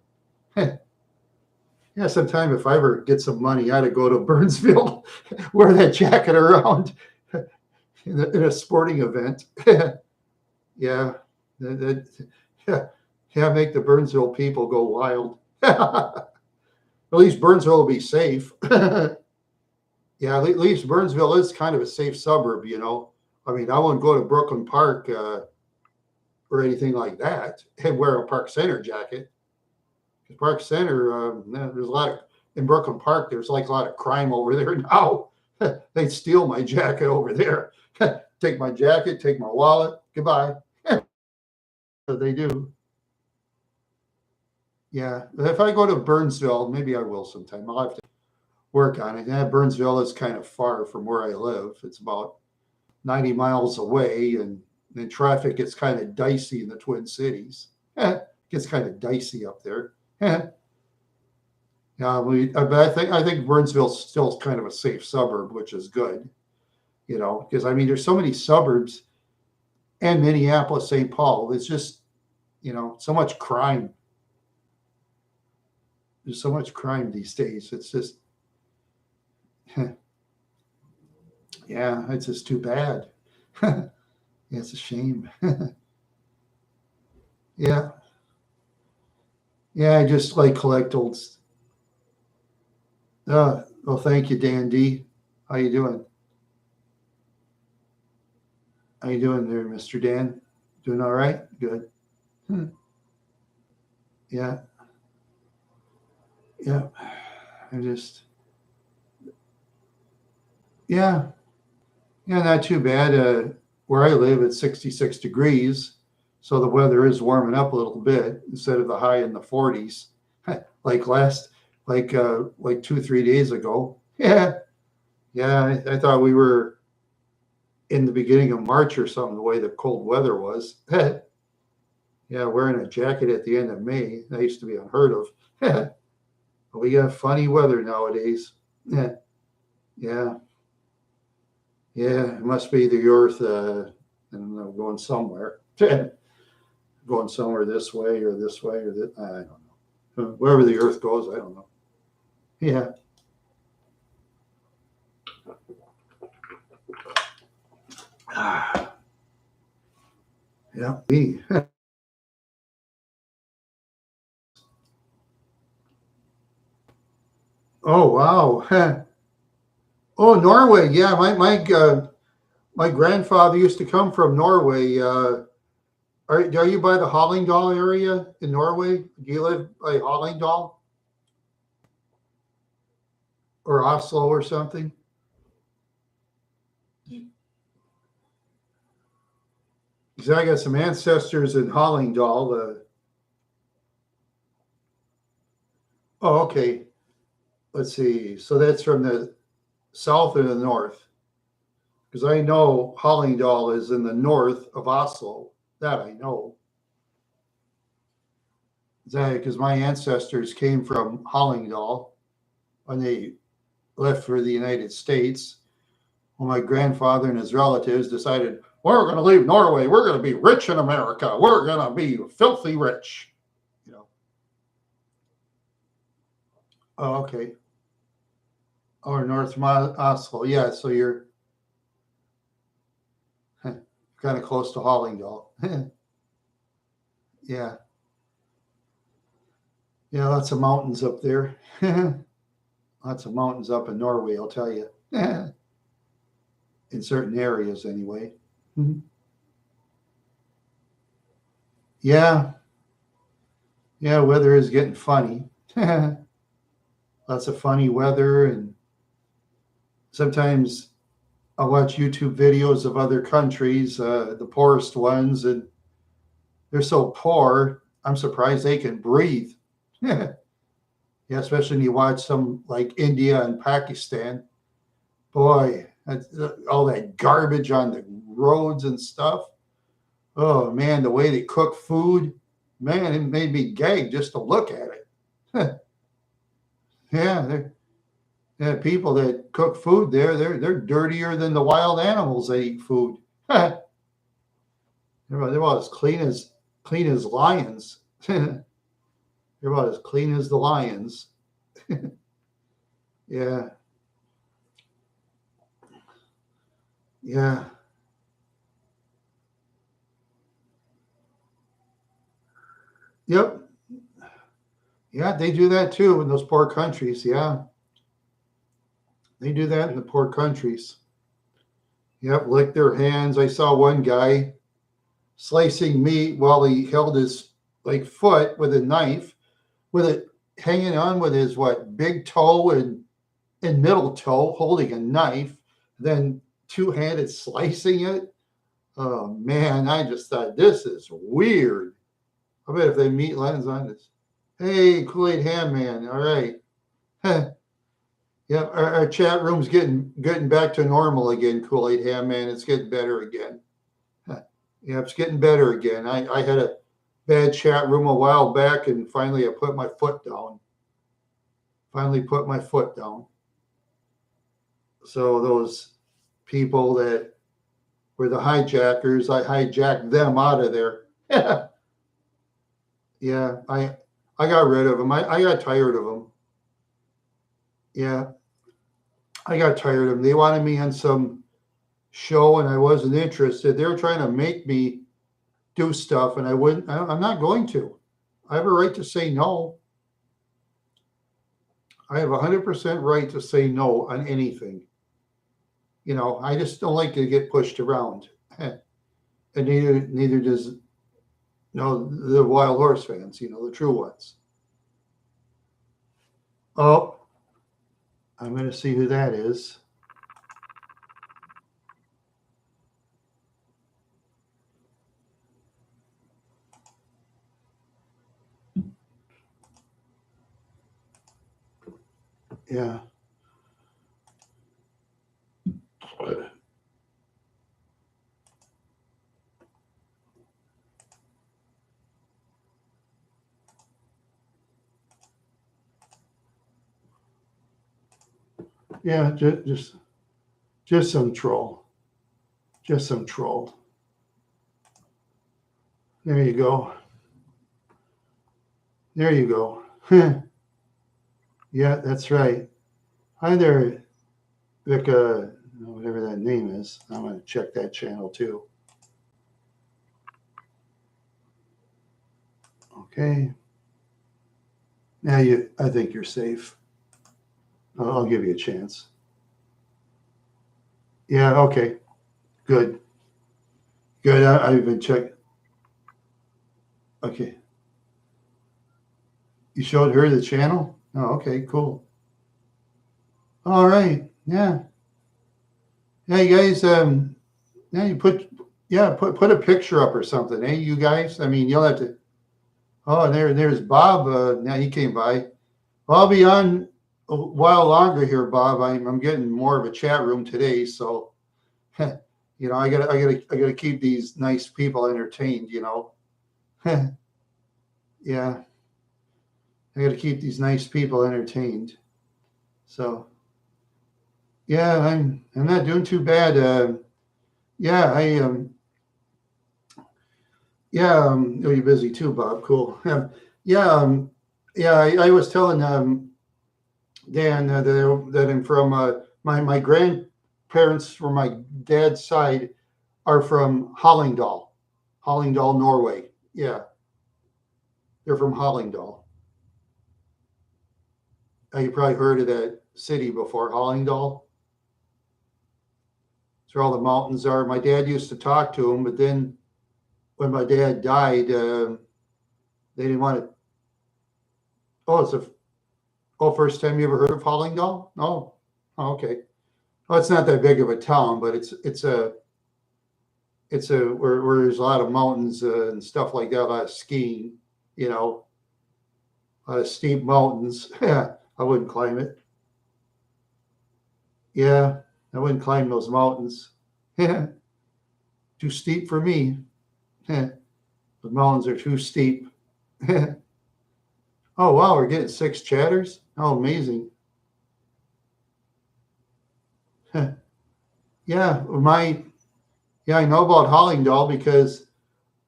Yeah, sometime if I ever get some money, I ought to go to Burnsville, wear that jacket around in a sporting event. Yeah, yeah, yeah, make the Burnsville people go wild. At least Burnsville will be safe. Yeah, at least Burnsville is kind of a safe suburb, you know. I mean, I wouldn't go to Brooklyn Park or anything like that and wear a Park Center jacket. Because Park Center, there's a lot of, in Brooklyn Park, there's like a lot of crime over there now. They'd steal my jacket over there. Take my jacket, take my wallet, goodbye. They do. Yeah, if I go to Burnsville, maybe I will sometime. I'll have to work on it. Yeah, Burnsville is kind of far from where I live. It's about 90 miles away, and traffic gets kind of dicey in the Twin Cities. It gets kind of dicey up there. Yeah, but I think Burnsville's still kind of a safe suburb, which is good. You know, because I mean, there's so many suburbs, and Minneapolis, St. Paul. It's just, you know, so much crime. There's so much crime these days. It's just, yeah, it's just too bad. It's a shame. Yeah, yeah, I just like collect old. Well, thank you, Dan D. How you doing? How you doing there, Mr. Dan? Doing all right? Good. Hmm. Yeah, yeah. I just, yeah, yeah, not too bad. Where I live, it's 66 degrees, so the weather is warming up a little bit instead of the high in the 40s, like like 2 3 days ago. Yeah, yeah. I thought we were in the beginning of March or something. The way the cold weather was. Yeah, wearing a jacket at the end of May, that used to be unheard of. But we got funny weather nowadays. Yeah, yeah, yeah. It must be the Earth, and going somewhere, going somewhere this way or this way or this. I don't know. Wherever the Earth goes, I don't know. Yeah, yeah. Me. Oh wow. Oh, Norway. Yeah, my grandfather used to come from Norway. Are you by the Hallingdal area in Norway? Do you live by Hallingdal or Oslo or something? Because I got some ancestors in Hallingdal. Oh, okay. Let's see. So that's from the south and the north. Because I know Hallingdal is in the north of Oslo. That I know. Because my ancestors came from Hallingdal when they left for the United States. Well, my grandfather and his relatives decided, we're going to leave Norway. We're going to be rich in America. We're going to be filthy rich. You know. Oh, okay. Or North Oslo. Yeah, so you're kind of close to Hallingdal. Yeah. Yeah, lots of mountains up there. Lots of mountains up in Norway, I'll tell you. In certain areas, anyway. Yeah. Yeah, weather is getting funny. Lots of funny weather. And sometimes I watch YouTube videos of other countries, the poorest ones, and they're so poor, I'm surprised they can breathe. Yeah, especially when you watch some like India and Pakistan. Boy, all that garbage on the roads and stuff. Oh man, the way they cook food, man, it made me gag just to look at it. Yeah, yeah, people that cook food there, they're dirtier than the wild animals that eat food. They're about as clean as lions. They're about as clean as the lions. Yeah, yeah, yep, yeah. They do that too in those poor countries. Yeah, they do that in the poor countries. Yep, lick their hands. I saw one guy slicing meat while he held his like foot with a knife, with it hanging on with his what big toe and middle toe, holding a knife, then two-handed slicing it. Oh man, I just thought this is weird. I bet if they meet lens on this. Hey, Kool-Aid Ham Man. All right. Yeah, our chat room's getting back to normal again, Kool-Aid Ham Man. It's getting better again. Yeah, it's getting better again. I had a bad chat room a while back, and finally I put my foot down. Finally put my foot down. So those people that were the hijackers, I hijacked them out of there. Yeah, I got rid of them. I got tired of them. Yeah, I got tired of them. They wanted me on some show, and I wasn't interested. They were trying to make me do stuff, and I wouldn't. I'm not going to. I have a right to say no. I have 100% right to say no on anything. You know, I just don't like to get pushed around, and neither does the wild horse fans. The true ones. Oh, I'm going to see who that is. Yeah. Yeah, just some troll. Just some troll. There you go. There you go. Yeah, that's right. Hi there, Vika, whatever that name is. I'm going to check that channel too. Okay. Now I think you're safe. I'll give you a chance. Yeah. Okay. Good. Good. I've been checking. Okay. You showed her the channel? Oh, okay. Cool. All right. Yeah. Yeah, you guys. Yeah, you put a picture up or something. Hey, you guys. I mean, you'll have to. Oh, there's Bob. Now he came by. Well, I'll be on a while longer here, Bob. I'm getting more of a chat room today, so I gotta keep these nice people entertained. Yeah, I gotta keep these nice people entertained. So yeah, I'm not doing too bad. Yeah, oh, you're busy too, Bob. Cool. Yeah, yeah. I was telling Dan that I'm from my grandparents from my dad's side are from Hallingdal, Norway. Yeah, they're from Hallingdal. You probably heard of that city before, Hallingdal. It's where all the mountains are. My dad used to talk to them, but then when my dad died, they didn't want to. Oh, first time you ever heard of Hallingdal? Oh, okay. Well, it's not that big of a town, but it's a where there's a lot of mountains and stuff like that, a lot of skiing, a lot of steep mountains. Yeah, I wouldn't climb it. Yeah, I wouldn't climb those mountains. Too steep for me. The mountains are too steep. Oh, wow, we're getting 6 chatters. Oh, amazing. Yeah, I know about Hollingdall because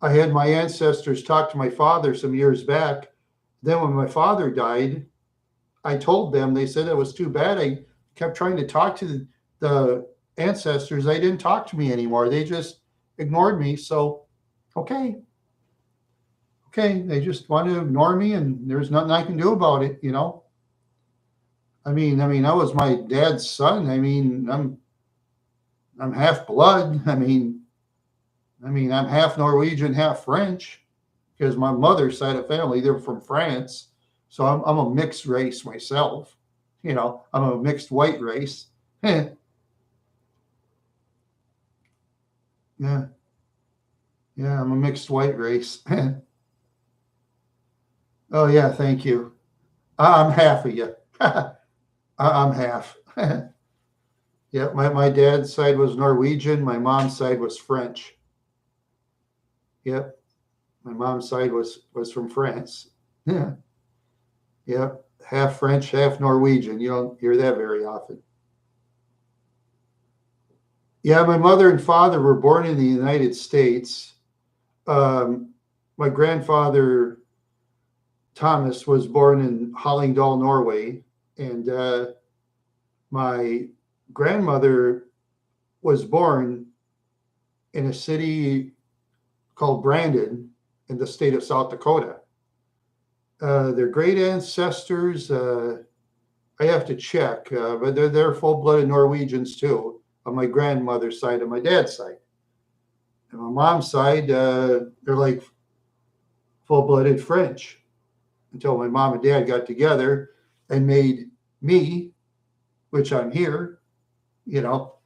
I had my ancestors talk to my father some years back. Then when my father died, I told them, they said it was too bad. I kept trying to talk to the ancestors. They didn't talk to me anymore. They just ignored me. So, okay, they just want to ignore me, and there's nothing I can do about it. I was my dad's son. I'm half blood. I'm half Norwegian, half French, because my mother's side of family, they're from France. So I'm a mixed race myself. I'm a mixed white race. yeah, yeah, I'm a mixed white race. Oh yeah, thank you. I'm half of you. I'm half. Yeah, my dad's side was Norwegian. My mom's side was French. Yep, my mom's side was from France. Yeah, yep, half French, half Norwegian. You don't hear that very often. Yeah, my mother and father were born in the United States. Um, my grandfather Thomas was born in Hallingdal, Norway, and my grandmother was born in a city called Brandon in the state of South Dakota. Their great ancestors, I have to check, but they're full-blooded Norwegians too, on my grandmother's side and my dad's side. And my mom's side, they're like full-blooded French until my mom and dad got together and made me, which I'm here, you know,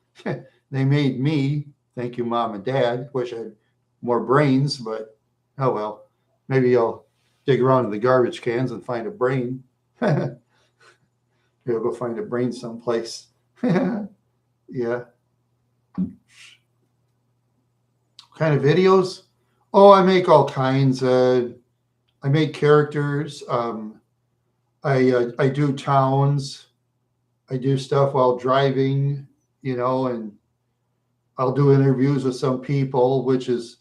they made me. Thank you, mom and dad. Wish I had more brains, but oh well. Maybe I'll dig around in the garbage cans and find a brain. Maybe I'll go find a brain someplace. Yeah. Kind of videos? Oh, I make all kinds. I make characters. I do towns. I do stuff while driving, and I'll do interviews with some people, which is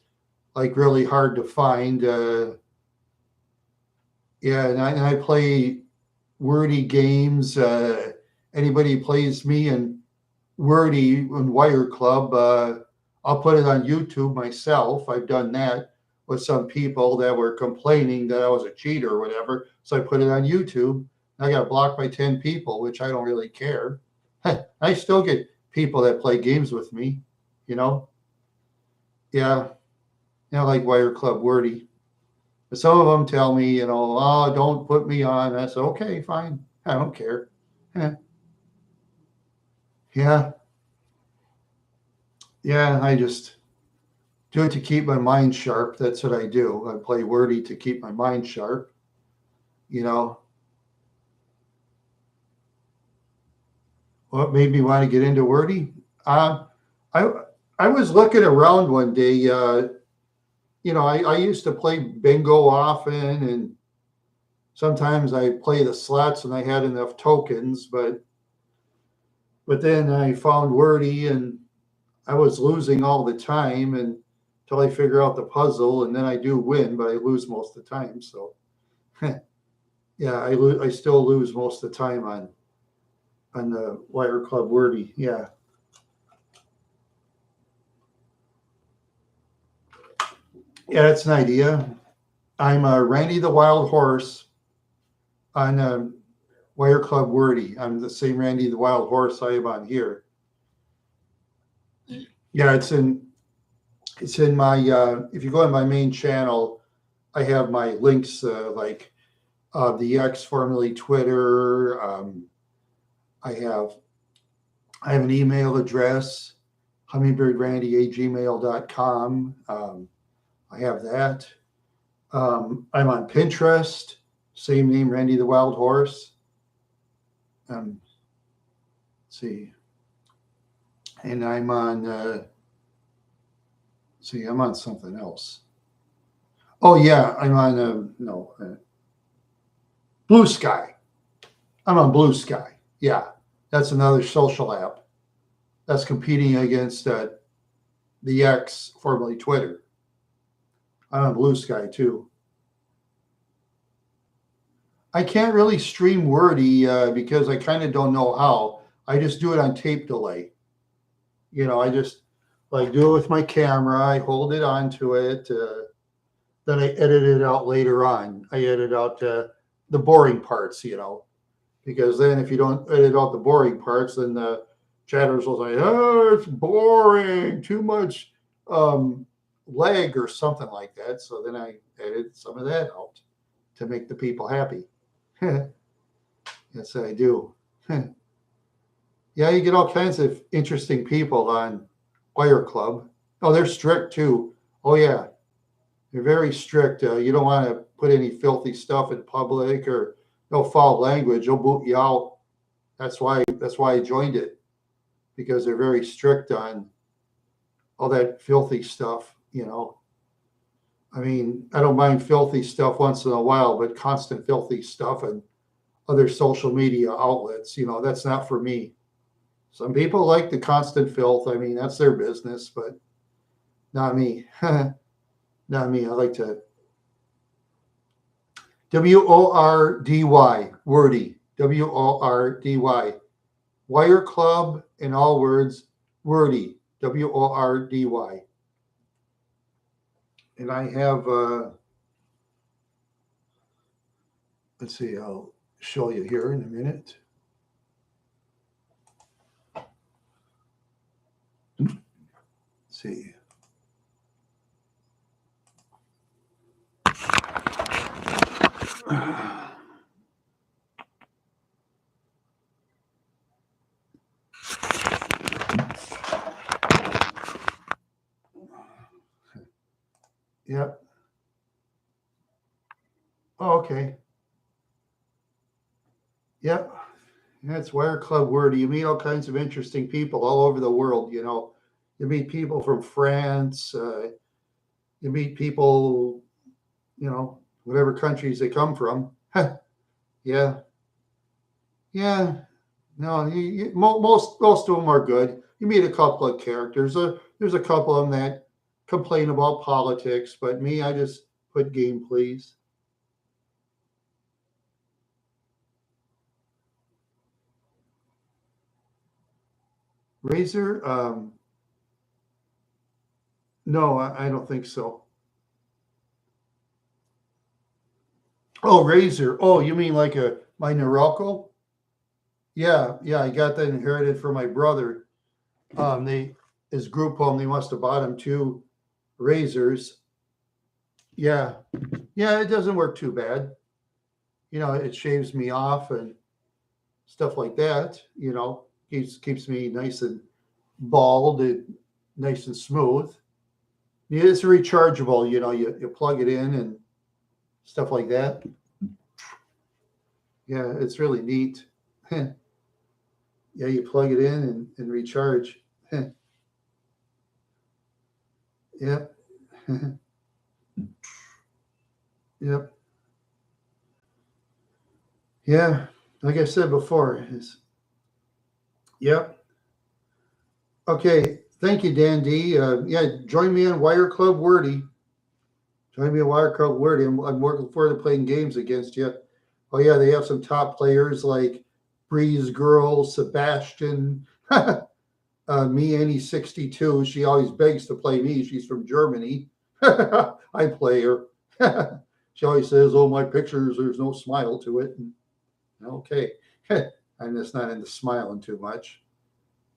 like really hard to find. Yeah, and I play wordy games. Anybody plays me in wordy and Wire Club, I'll put it on YouTube myself. I've done that with some people that were complaining that I was a cheater or whatever. So I put it on YouTube. I got blocked by 10 people, which I don't really care. I still get people that play games with me, you know? Yeah, like Wire Club wordy. But some of them tell me, oh, don't put me on. I said, okay, fine. I don't care. Yeah. Yeah, I just do it to keep my mind sharp. That's what I do. I play wordy to keep my mind sharp, you know. What made me want to get into wordy? I I was looking around one day. I used to play bingo often, and sometimes I play the slots and I had enough tokens, but then I found wordy and I was losing all the time and until I figure out the puzzle, and then I do win, but I lose most of the time. So yeah, I still lose most of the time on the Wire Club wordy. Yeah. Yeah, that's an idea. I'm Randy the Wild Horse on Wire Club wordy. I'm the same Randy the Wild Horse I am on here. Yeah, it's in my if you go in my main channel, I have my links like the X, formerly Twitter. I have an email address, hummingbirdrandya@gmail.com. I have that. I'm on Pinterest, same name, Randy the Wild Horse. Let's see. And I'm on, see, I'm on something else. Oh, yeah, I'm on, no, Blue Sky. I'm on Blue Sky. Yeah, that's another social app that's competing against the X, formerly Twitter. I'm on Blue Sky too. I can't really stream Wordy because I kind of don't know how. I just do it on tape delay. I just like do it with my camera. I hold it onto it. Then I edit it out later on. I edit out the boring parts, because then if you don't edit out the boring parts, then the chatters will say, "Oh, it's boring, too much lag or something like that." So then I edit some of that out to make the people happy. Yes, I do. Yeah, you get all kinds of interesting people on Wire Club. Oh, they're strict too. Oh yeah, they're very strict. You don't want to put any filthy stuff in public or no foul language. They'll boot you out. That's why I joined it, because they're very strict on all that filthy stuff. I mean, I don't mind filthy stuff once in a while, but constant filthy stuff and other social media outlets, that's not for me. Some people like the constant filth. I mean, that's their business, but not me. Not me. I like to WORDY, wordy, WORDY. Wire Club in all words, wordy, WORDY. And I have, let's see, I'll show you here in a minute. Let's see. Yep. Oh, okay. Yep. That's Wire Club Word. You meet all kinds of interesting people all over the world. You meet people from France. You meet people, whatever countries they come from. Yeah. Yeah. No, most of them are good. You meet a couple of characters. There's a couple of them that complain about politics, but me, I just put game, please. Razor? No, I don't think so. Oh, Razor. Oh, you mean like my Norelco? Yeah, yeah. I got that inherited from my brother. His group home. They must have bought him two Razors. Yeah, yeah. It doesn't work too bad. It shaves me off and stuff like that. Keeps me nice and bald and nice and smooth. Yeah, it's rechargeable. You plug it in and stuff like that. Yeah, it's really neat. Yeah, you plug it in and recharge. Yep. Yep. Yeah. Like I said before, yep. Okay. Thank you, Dan D. Yeah, join me on Wire Club Wordy. Join me on Wire Club Wordy. I'm looking forward to playing games against you. Oh yeah, they have some top players like Breeze Girl, Sebastian, me, Annie 62. She always begs to play me. She's from Germany. I play her. She always says, "Oh, my pictures, there's no smile to it." And, okay, I'm just not into smiling too much.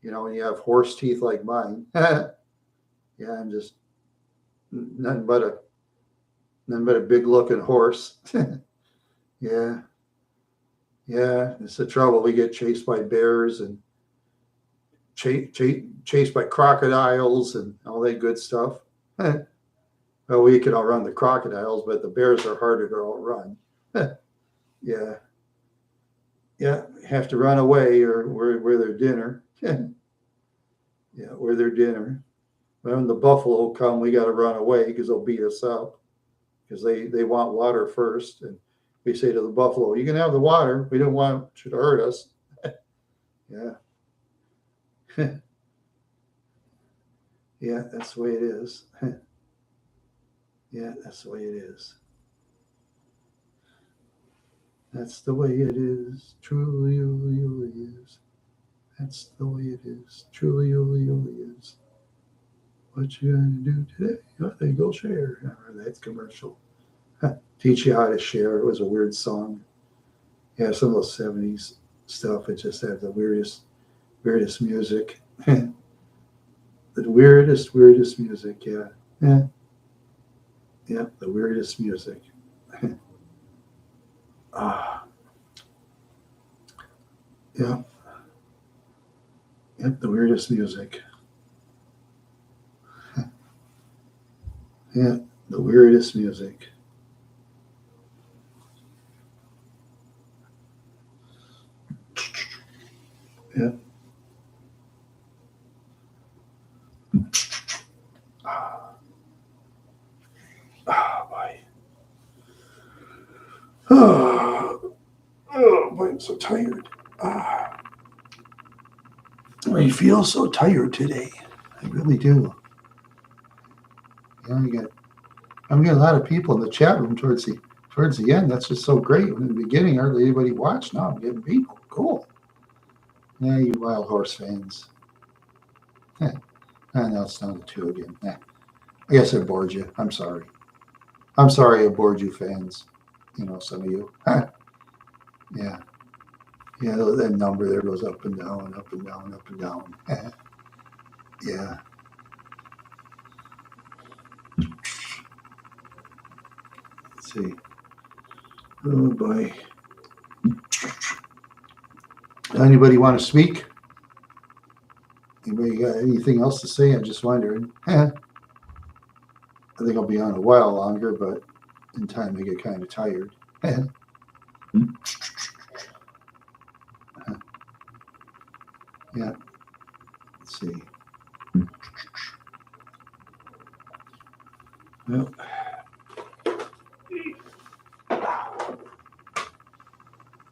When you have horse teeth like mine. Yeah, I'm just nothing but a big looking horse. Yeah, yeah. It's the trouble. We get chased by bears and chased by crocodiles and all that good stuff. Well, we can outrun the crocodiles, but the bears are harder to outrun. Yeah, yeah. Have to run away or we're their dinner. Yeah, we're their dinner. When the buffalo come, we got to run away because they'll beat us up because they want water first. And we say to the buffalo, "You can have the water. We don't want you to hurt us." Yeah. Yeah, that's the way it is. Yeah, that's the way it is. That's the way it is. Truly, really is. That's the way it is. Truly, really is. What you gonna do today? I think you'll share. That's commercial. Teach you how to share. It was a weird song. Yeah, some of those 70s stuff. It just had the weirdest music. The weirdest music. Yeah. Yeah. Yeah. The weirdest music. Ah. Yeah. Yep. The weirdest music. Yeah. The weirdest music. Yeah. Ah, boy. Oh, boy, I'm so tired. Ah, I feel so tired today. I really do. Yeah, I'm getting a lot of people in the chat room towards the end. That's just so great. In the beginning, hardly anybody watched. Now I'm getting people. Cool. Yeah, you wild horse fans. Now it's down to two again. I guess I bored you. I'm sorry. I'm sorry I bored you fans. Some of you. Yeah. Yeah, that number there goes up and down, up and down, up and down. Yeah. Let's see. Oh boy. Anybody want to speak? Anybody got anything else to say? I'm just wondering. I think I'll be on a while longer, but in time I get kind of tired. Yeah. Let's see. Well,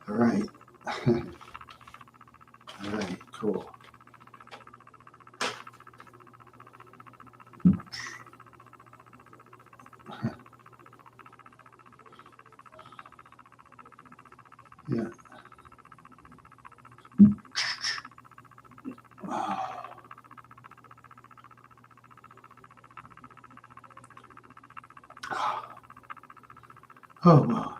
all right. All right. Cool. Yeah. Oh, wow.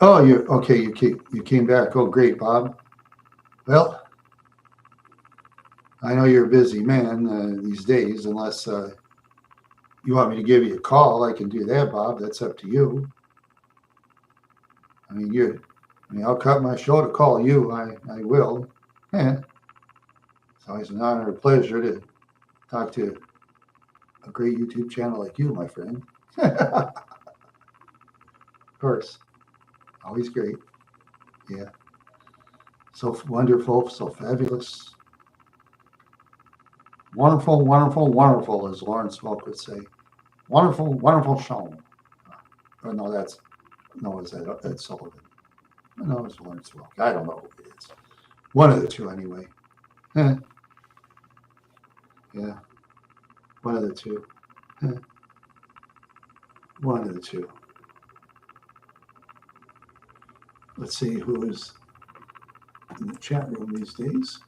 Oh, you okay? You came back. Oh, great, Bob. Well, I know you're a busy man these days. Unless you want me to give you a call, I can do that, Bob. That's up to you. I mean, I'll cut my show to call you. I will. Yeah. It's always an honor and pleasure to talk to a great YouTube channel like you, my friend. Of course. Always great. Yeah. So wonderful, so fabulous. Wonderful, wonderful, wonderful, as Lawrence Welk would say. Wonderful, wonderful show. Oh, no, that's Sullivan. No, it's Lawrence Welk. I don't know who it is. One of the two, anyway. Yeah. Yeah. One of the two. Yeah. One of the two. Let's see who is in the chat room these days.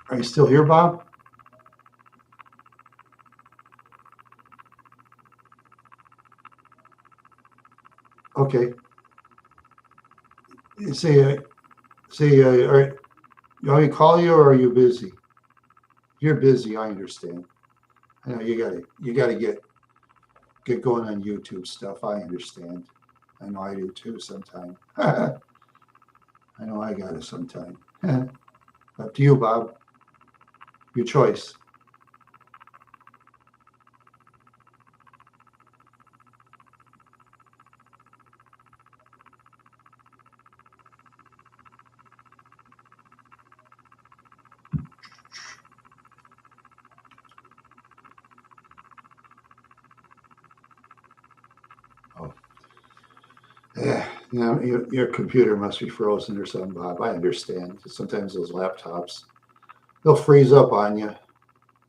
Are you still here, Bob? Okay. Say, all right. You want me to call you, or are you busy? If you're busy, I understand. I know you gotta get going on YouTube stuff. I understand. I know I do too sometime. I know I got it sometime. Up to you, Bob. Your choice. Yeah, your computer must be frozen or something, Bob. I understand. Sometimes those laptops, they'll freeze up on you.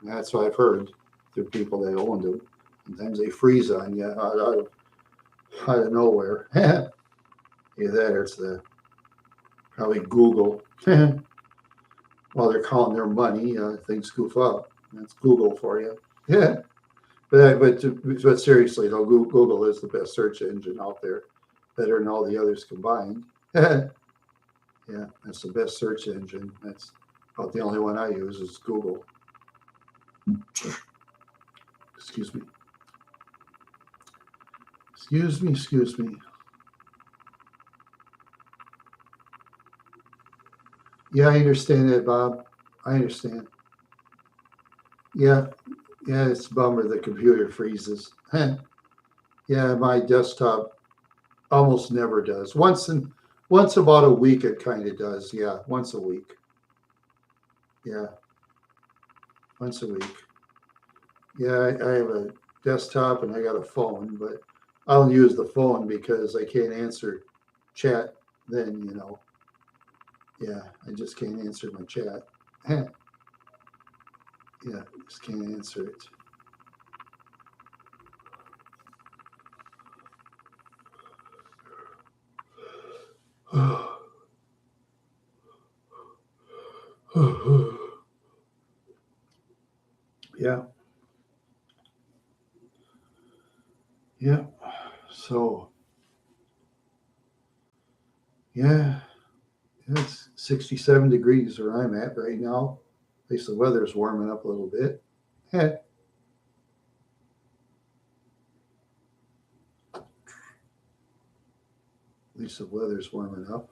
That's what I've heard through people that own them. Sometimes they freeze on you out of nowhere. Either that or it's probably Google. While they're counting their money, things goof up. That's Google for you. Yeah. But seriously, though, Google is the best search engine out there, better than all the others combined. Yeah, that's the best search engine. That's about the only one I use is Google. Excuse me. Excuse me. Yeah, I understand that, Bob. I understand. Yeah, yeah, it's a bummer the computer freezes. Yeah, my desktop almost never does. Once about a week it kind of does. Yeah, once a week. Yeah, once a week. Yeah, I have a desktop and I got a phone, but I don't use the phone because I can't answer chat. Then yeah, I just can't answer my chat. Yeah, just can't answer it. Yeah, yeah. So yeah, it's 67 degrees where I'm at right now. At least the weather's warming up a little bit. At least the weather's warming up.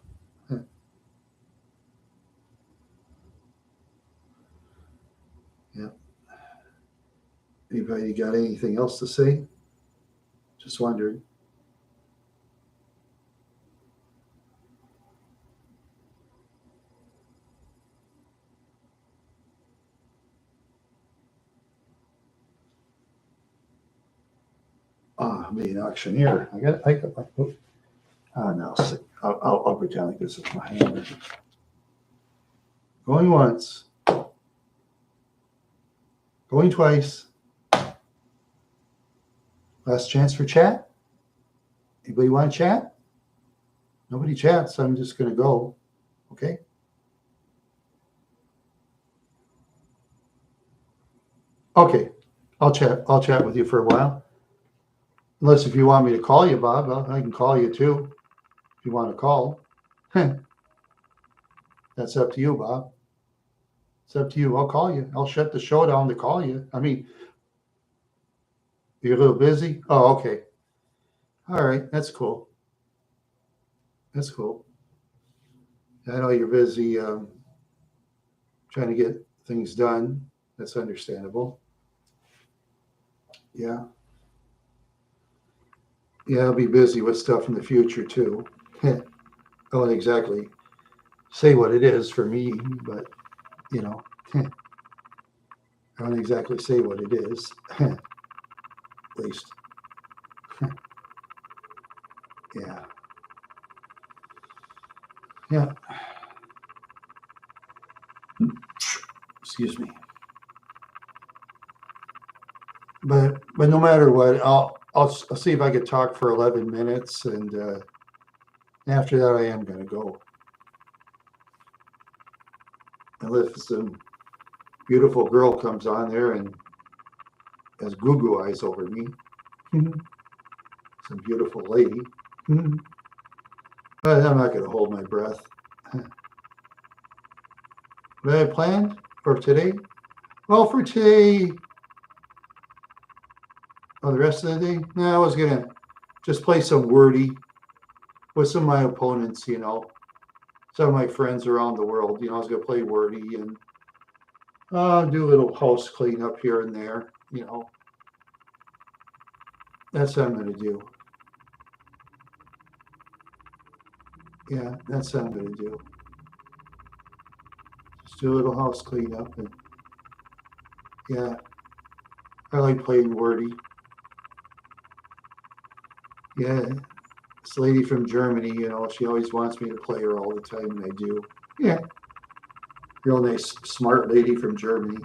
Yeah. Anybody got anything else to say? Just wondering. I'm being an auctioneer. I got my book. No, I'll pretend like this is my hammer. Going once, going twice. Last chance for chat. Anybody want to chat? Nobody chats. So I'm just going to go. Okay. Okay. I'll chat. I'll chat with you for a while. Unless if you want me to call you, Bob, I can call you too. If you want to call. That's up to you, Bob. It's up to you. I'll call you. I'll shut the show down to call you. I mean, you're a little busy. Oh, okay. All right. That's cool. That's cool. I know you're busy trying to get things done. That's understandable. Yeah. Yeah, I'll be busy with stuff in the future too. I won't exactly say what it is for me, but you know, I won't exactly say what it is. At least. Yeah. Yeah. Excuse me. But no matter what, I'll see if I could talk for 11 minutes, and after that, I am going to go. Unless some beautiful girl comes on there and has goo eyes over me, some beautiful lady. But I'm not going to hold my breath. What I planned for today? Well, for today, the rest of the day, I was going to just play some wordy with some of my opponents, some of my friends around the world. I was going to play wordy and do a little house cleanup here and there. That's what I'm going to do. Yeah, that's what I'm going to do. Just do a little house cleanup. And yeah, I like playing wordy. Yeah. This lady from Germany, she always wants me to play her all the time, and I do. Yeah, real nice, smart lady from Germany.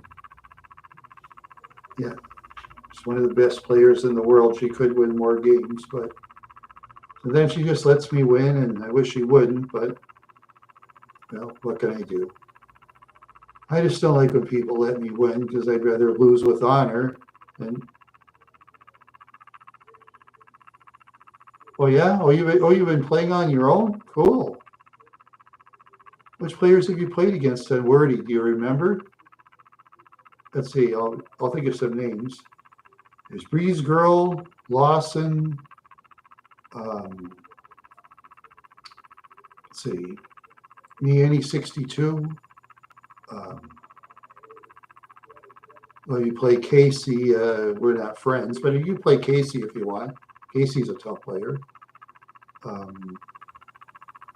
Yeah, she's one of the best players in the world. She could win more games, but then she just lets me win, and I wish she wouldn't, but what can I do? I just don't like when people let me win because I'd rather lose with honor. And yeah, you've been playing on your own? Cool. Which players have you played against on Wordy? Do you remember? Let's see. I'll think of some names. There's Breeze Girl, Lawson. Let's see. Me 62. Well, you play Casey. We're not friends, but you play Casey if you want. Casey's a tough player.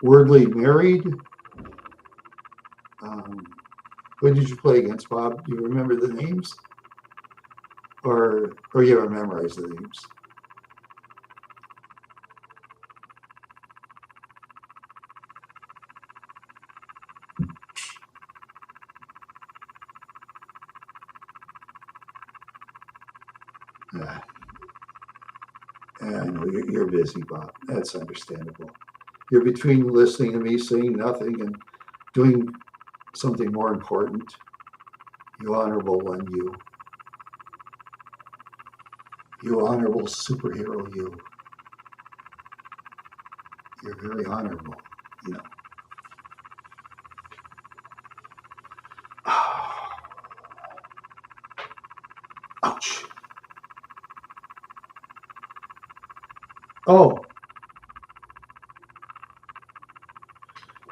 Wordly Married. What did you play against, Bob? Do you remember the names? Or you haven't memorized the names? I know you're busy, Bob. That's understandable. You're between listening to me saying nothing and doing something more important. You honorable one, you. You honorable superhero, you. You're very honorable, Ouch. Oh.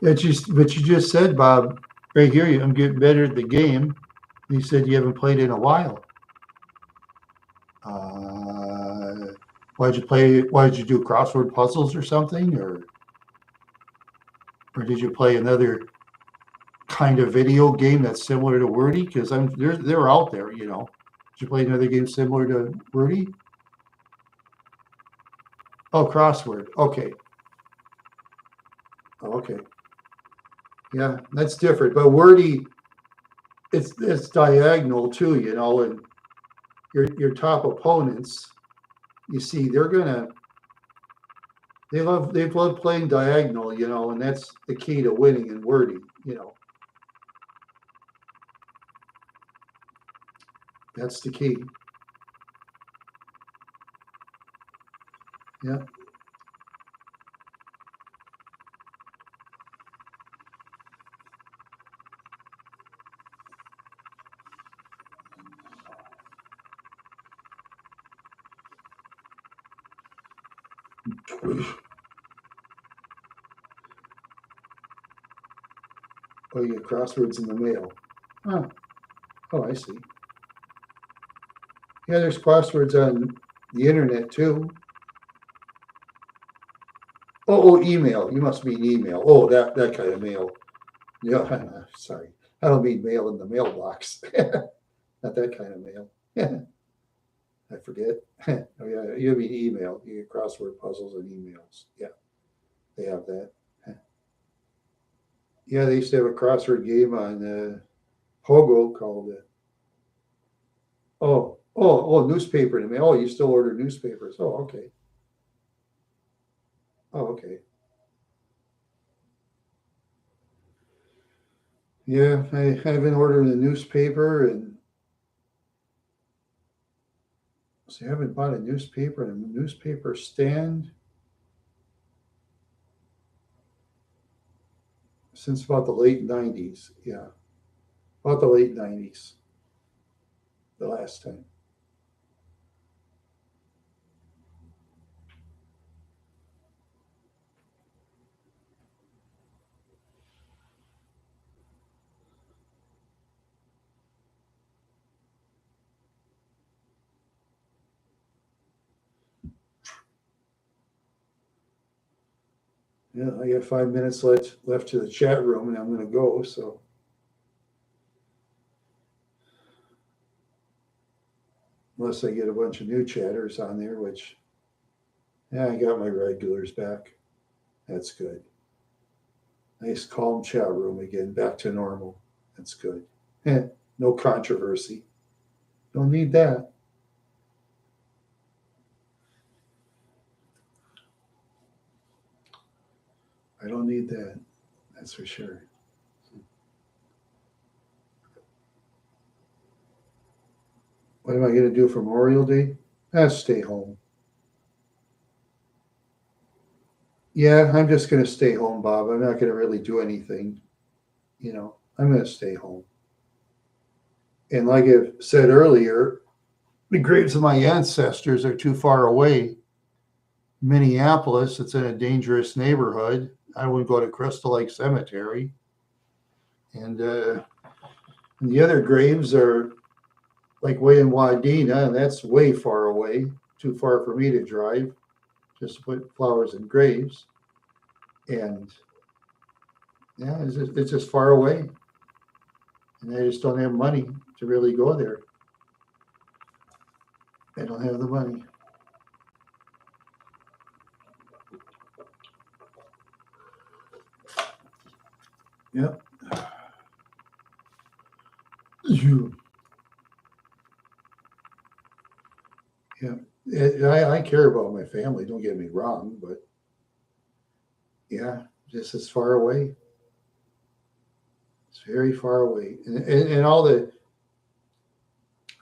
But you just said, Bob, right here, I'm getting better at the game. You said you haven't played in a while. Why'd you play? Why did you do crossword puzzles or something, or did you play another kind of video game that's similar to Wordy? Because they're out there, Did you play another game similar to Wordy? Oh, crossword. Okay. Oh, okay. Yeah, that's different. But Wordy, it's diagonal too, and your top opponents, you see, they love playing diagonal, and that's the key to winning in Wordy, That's the key. Yeah. Oh, you get crosswords in the mail. Oh, I see. Yeah, there's crosswords on the internet too. Oh, email. You must mean email. Oh, that kind of mail. Yeah, sorry. I don't mean mail in the mailbox. Not that kind of mail. I forget. Oh, yeah, you mean email. You get crossword puzzles and emails. Yeah, they have that. Yeah, they used to have a crossword game on Pogo called newspaper in the mail. Oh, you still order newspapers. Oh, okay. Oh, okay. Yeah, I haven't ordered a newspaper, and so I haven't bought a newspaper and a newspaper stand since about the late 90s. Yeah, about the late 90s, the last time. Yeah, I got 5 minutes left to the chat room, and I'm going to go. So unless I get a bunch of new chatters on there, which Yeah, I got my regulars back. That's good. Nice calm chat room again, back to normal. That's good. No controversy. Don't need that. I don't need that. That's for sure. What am I going to do for Memorial Day? Stay home. Yeah, I'm just going to stay home, Bob. I'm not going to really do anything. I'm going to stay home. And like I've said earlier, the graves of my ancestors are too far away. Minneapolis, it's in a dangerous neighborhood. I would go to Crystal Lake Cemetery. And the other graves are like way in Wadena, and that's way far away, too far for me to drive, just to put flowers in graves. And yeah, it's just far away. And I just don't have money to really go there. I don't have the money. Yep. Yeah. I care about my family, don't get me wrong, but yeah, just as far away. It's very far away. And all the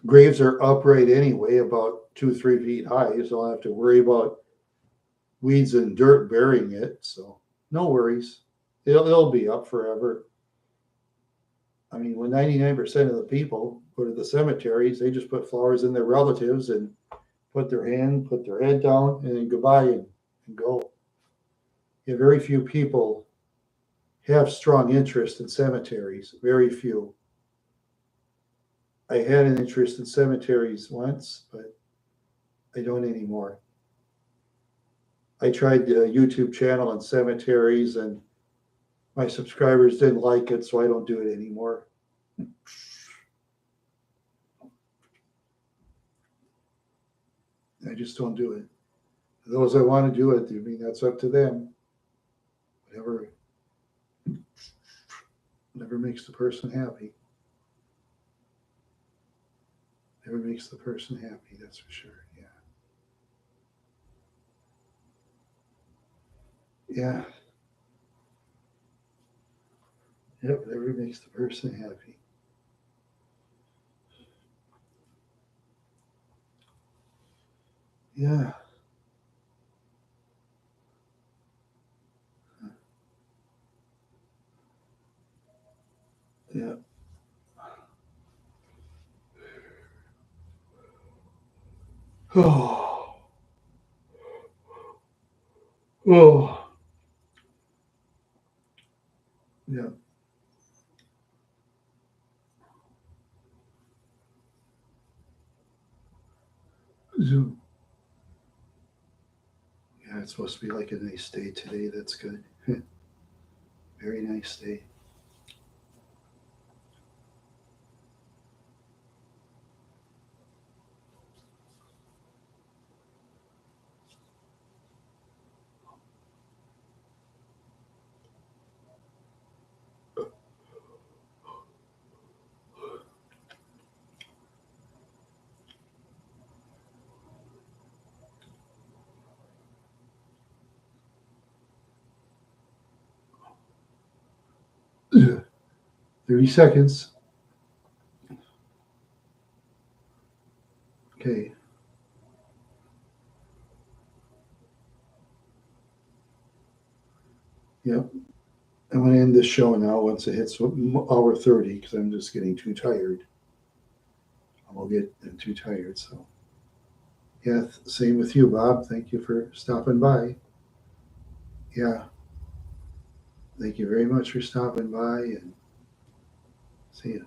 graves are upright anyway, about 2, 3 feet high, so I'll have to worry about weeds and dirt burying it. So no worries. It'll be up forever. I mean, when 99% of the people go to the cemeteries, they just put flowers in their relatives and put their head down, and then goodbye and go. Yeah, very few people have strong interest in cemeteries. Very few. I had an interest in cemeteries once, but I don't anymore. I tried the YouTube channel on cemeteries, and my subscribers didn't like it, so I don't do it anymore. I just don't do it. Those that want to do it, I mean, that's up to them. Whatever makes the person happy. Whatever makes the person happy, that's for sure. Yeah. Yeah. Yep, whatever makes the person happy. Yeah. Yeah. Oh. Oh. Yeah. Zoom. Yeah, it's supposed to be like a nice day today. That's good. Very nice day. Ugh. 30 seconds. Okay. Yep. I'm going to end this show now once it hits hour 30 because I'm just getting too tired. I'm too tired. So, yeah, same with you, Bob. Thank you for stopping by. Yeah. Thank you very much for stopping by, and see you.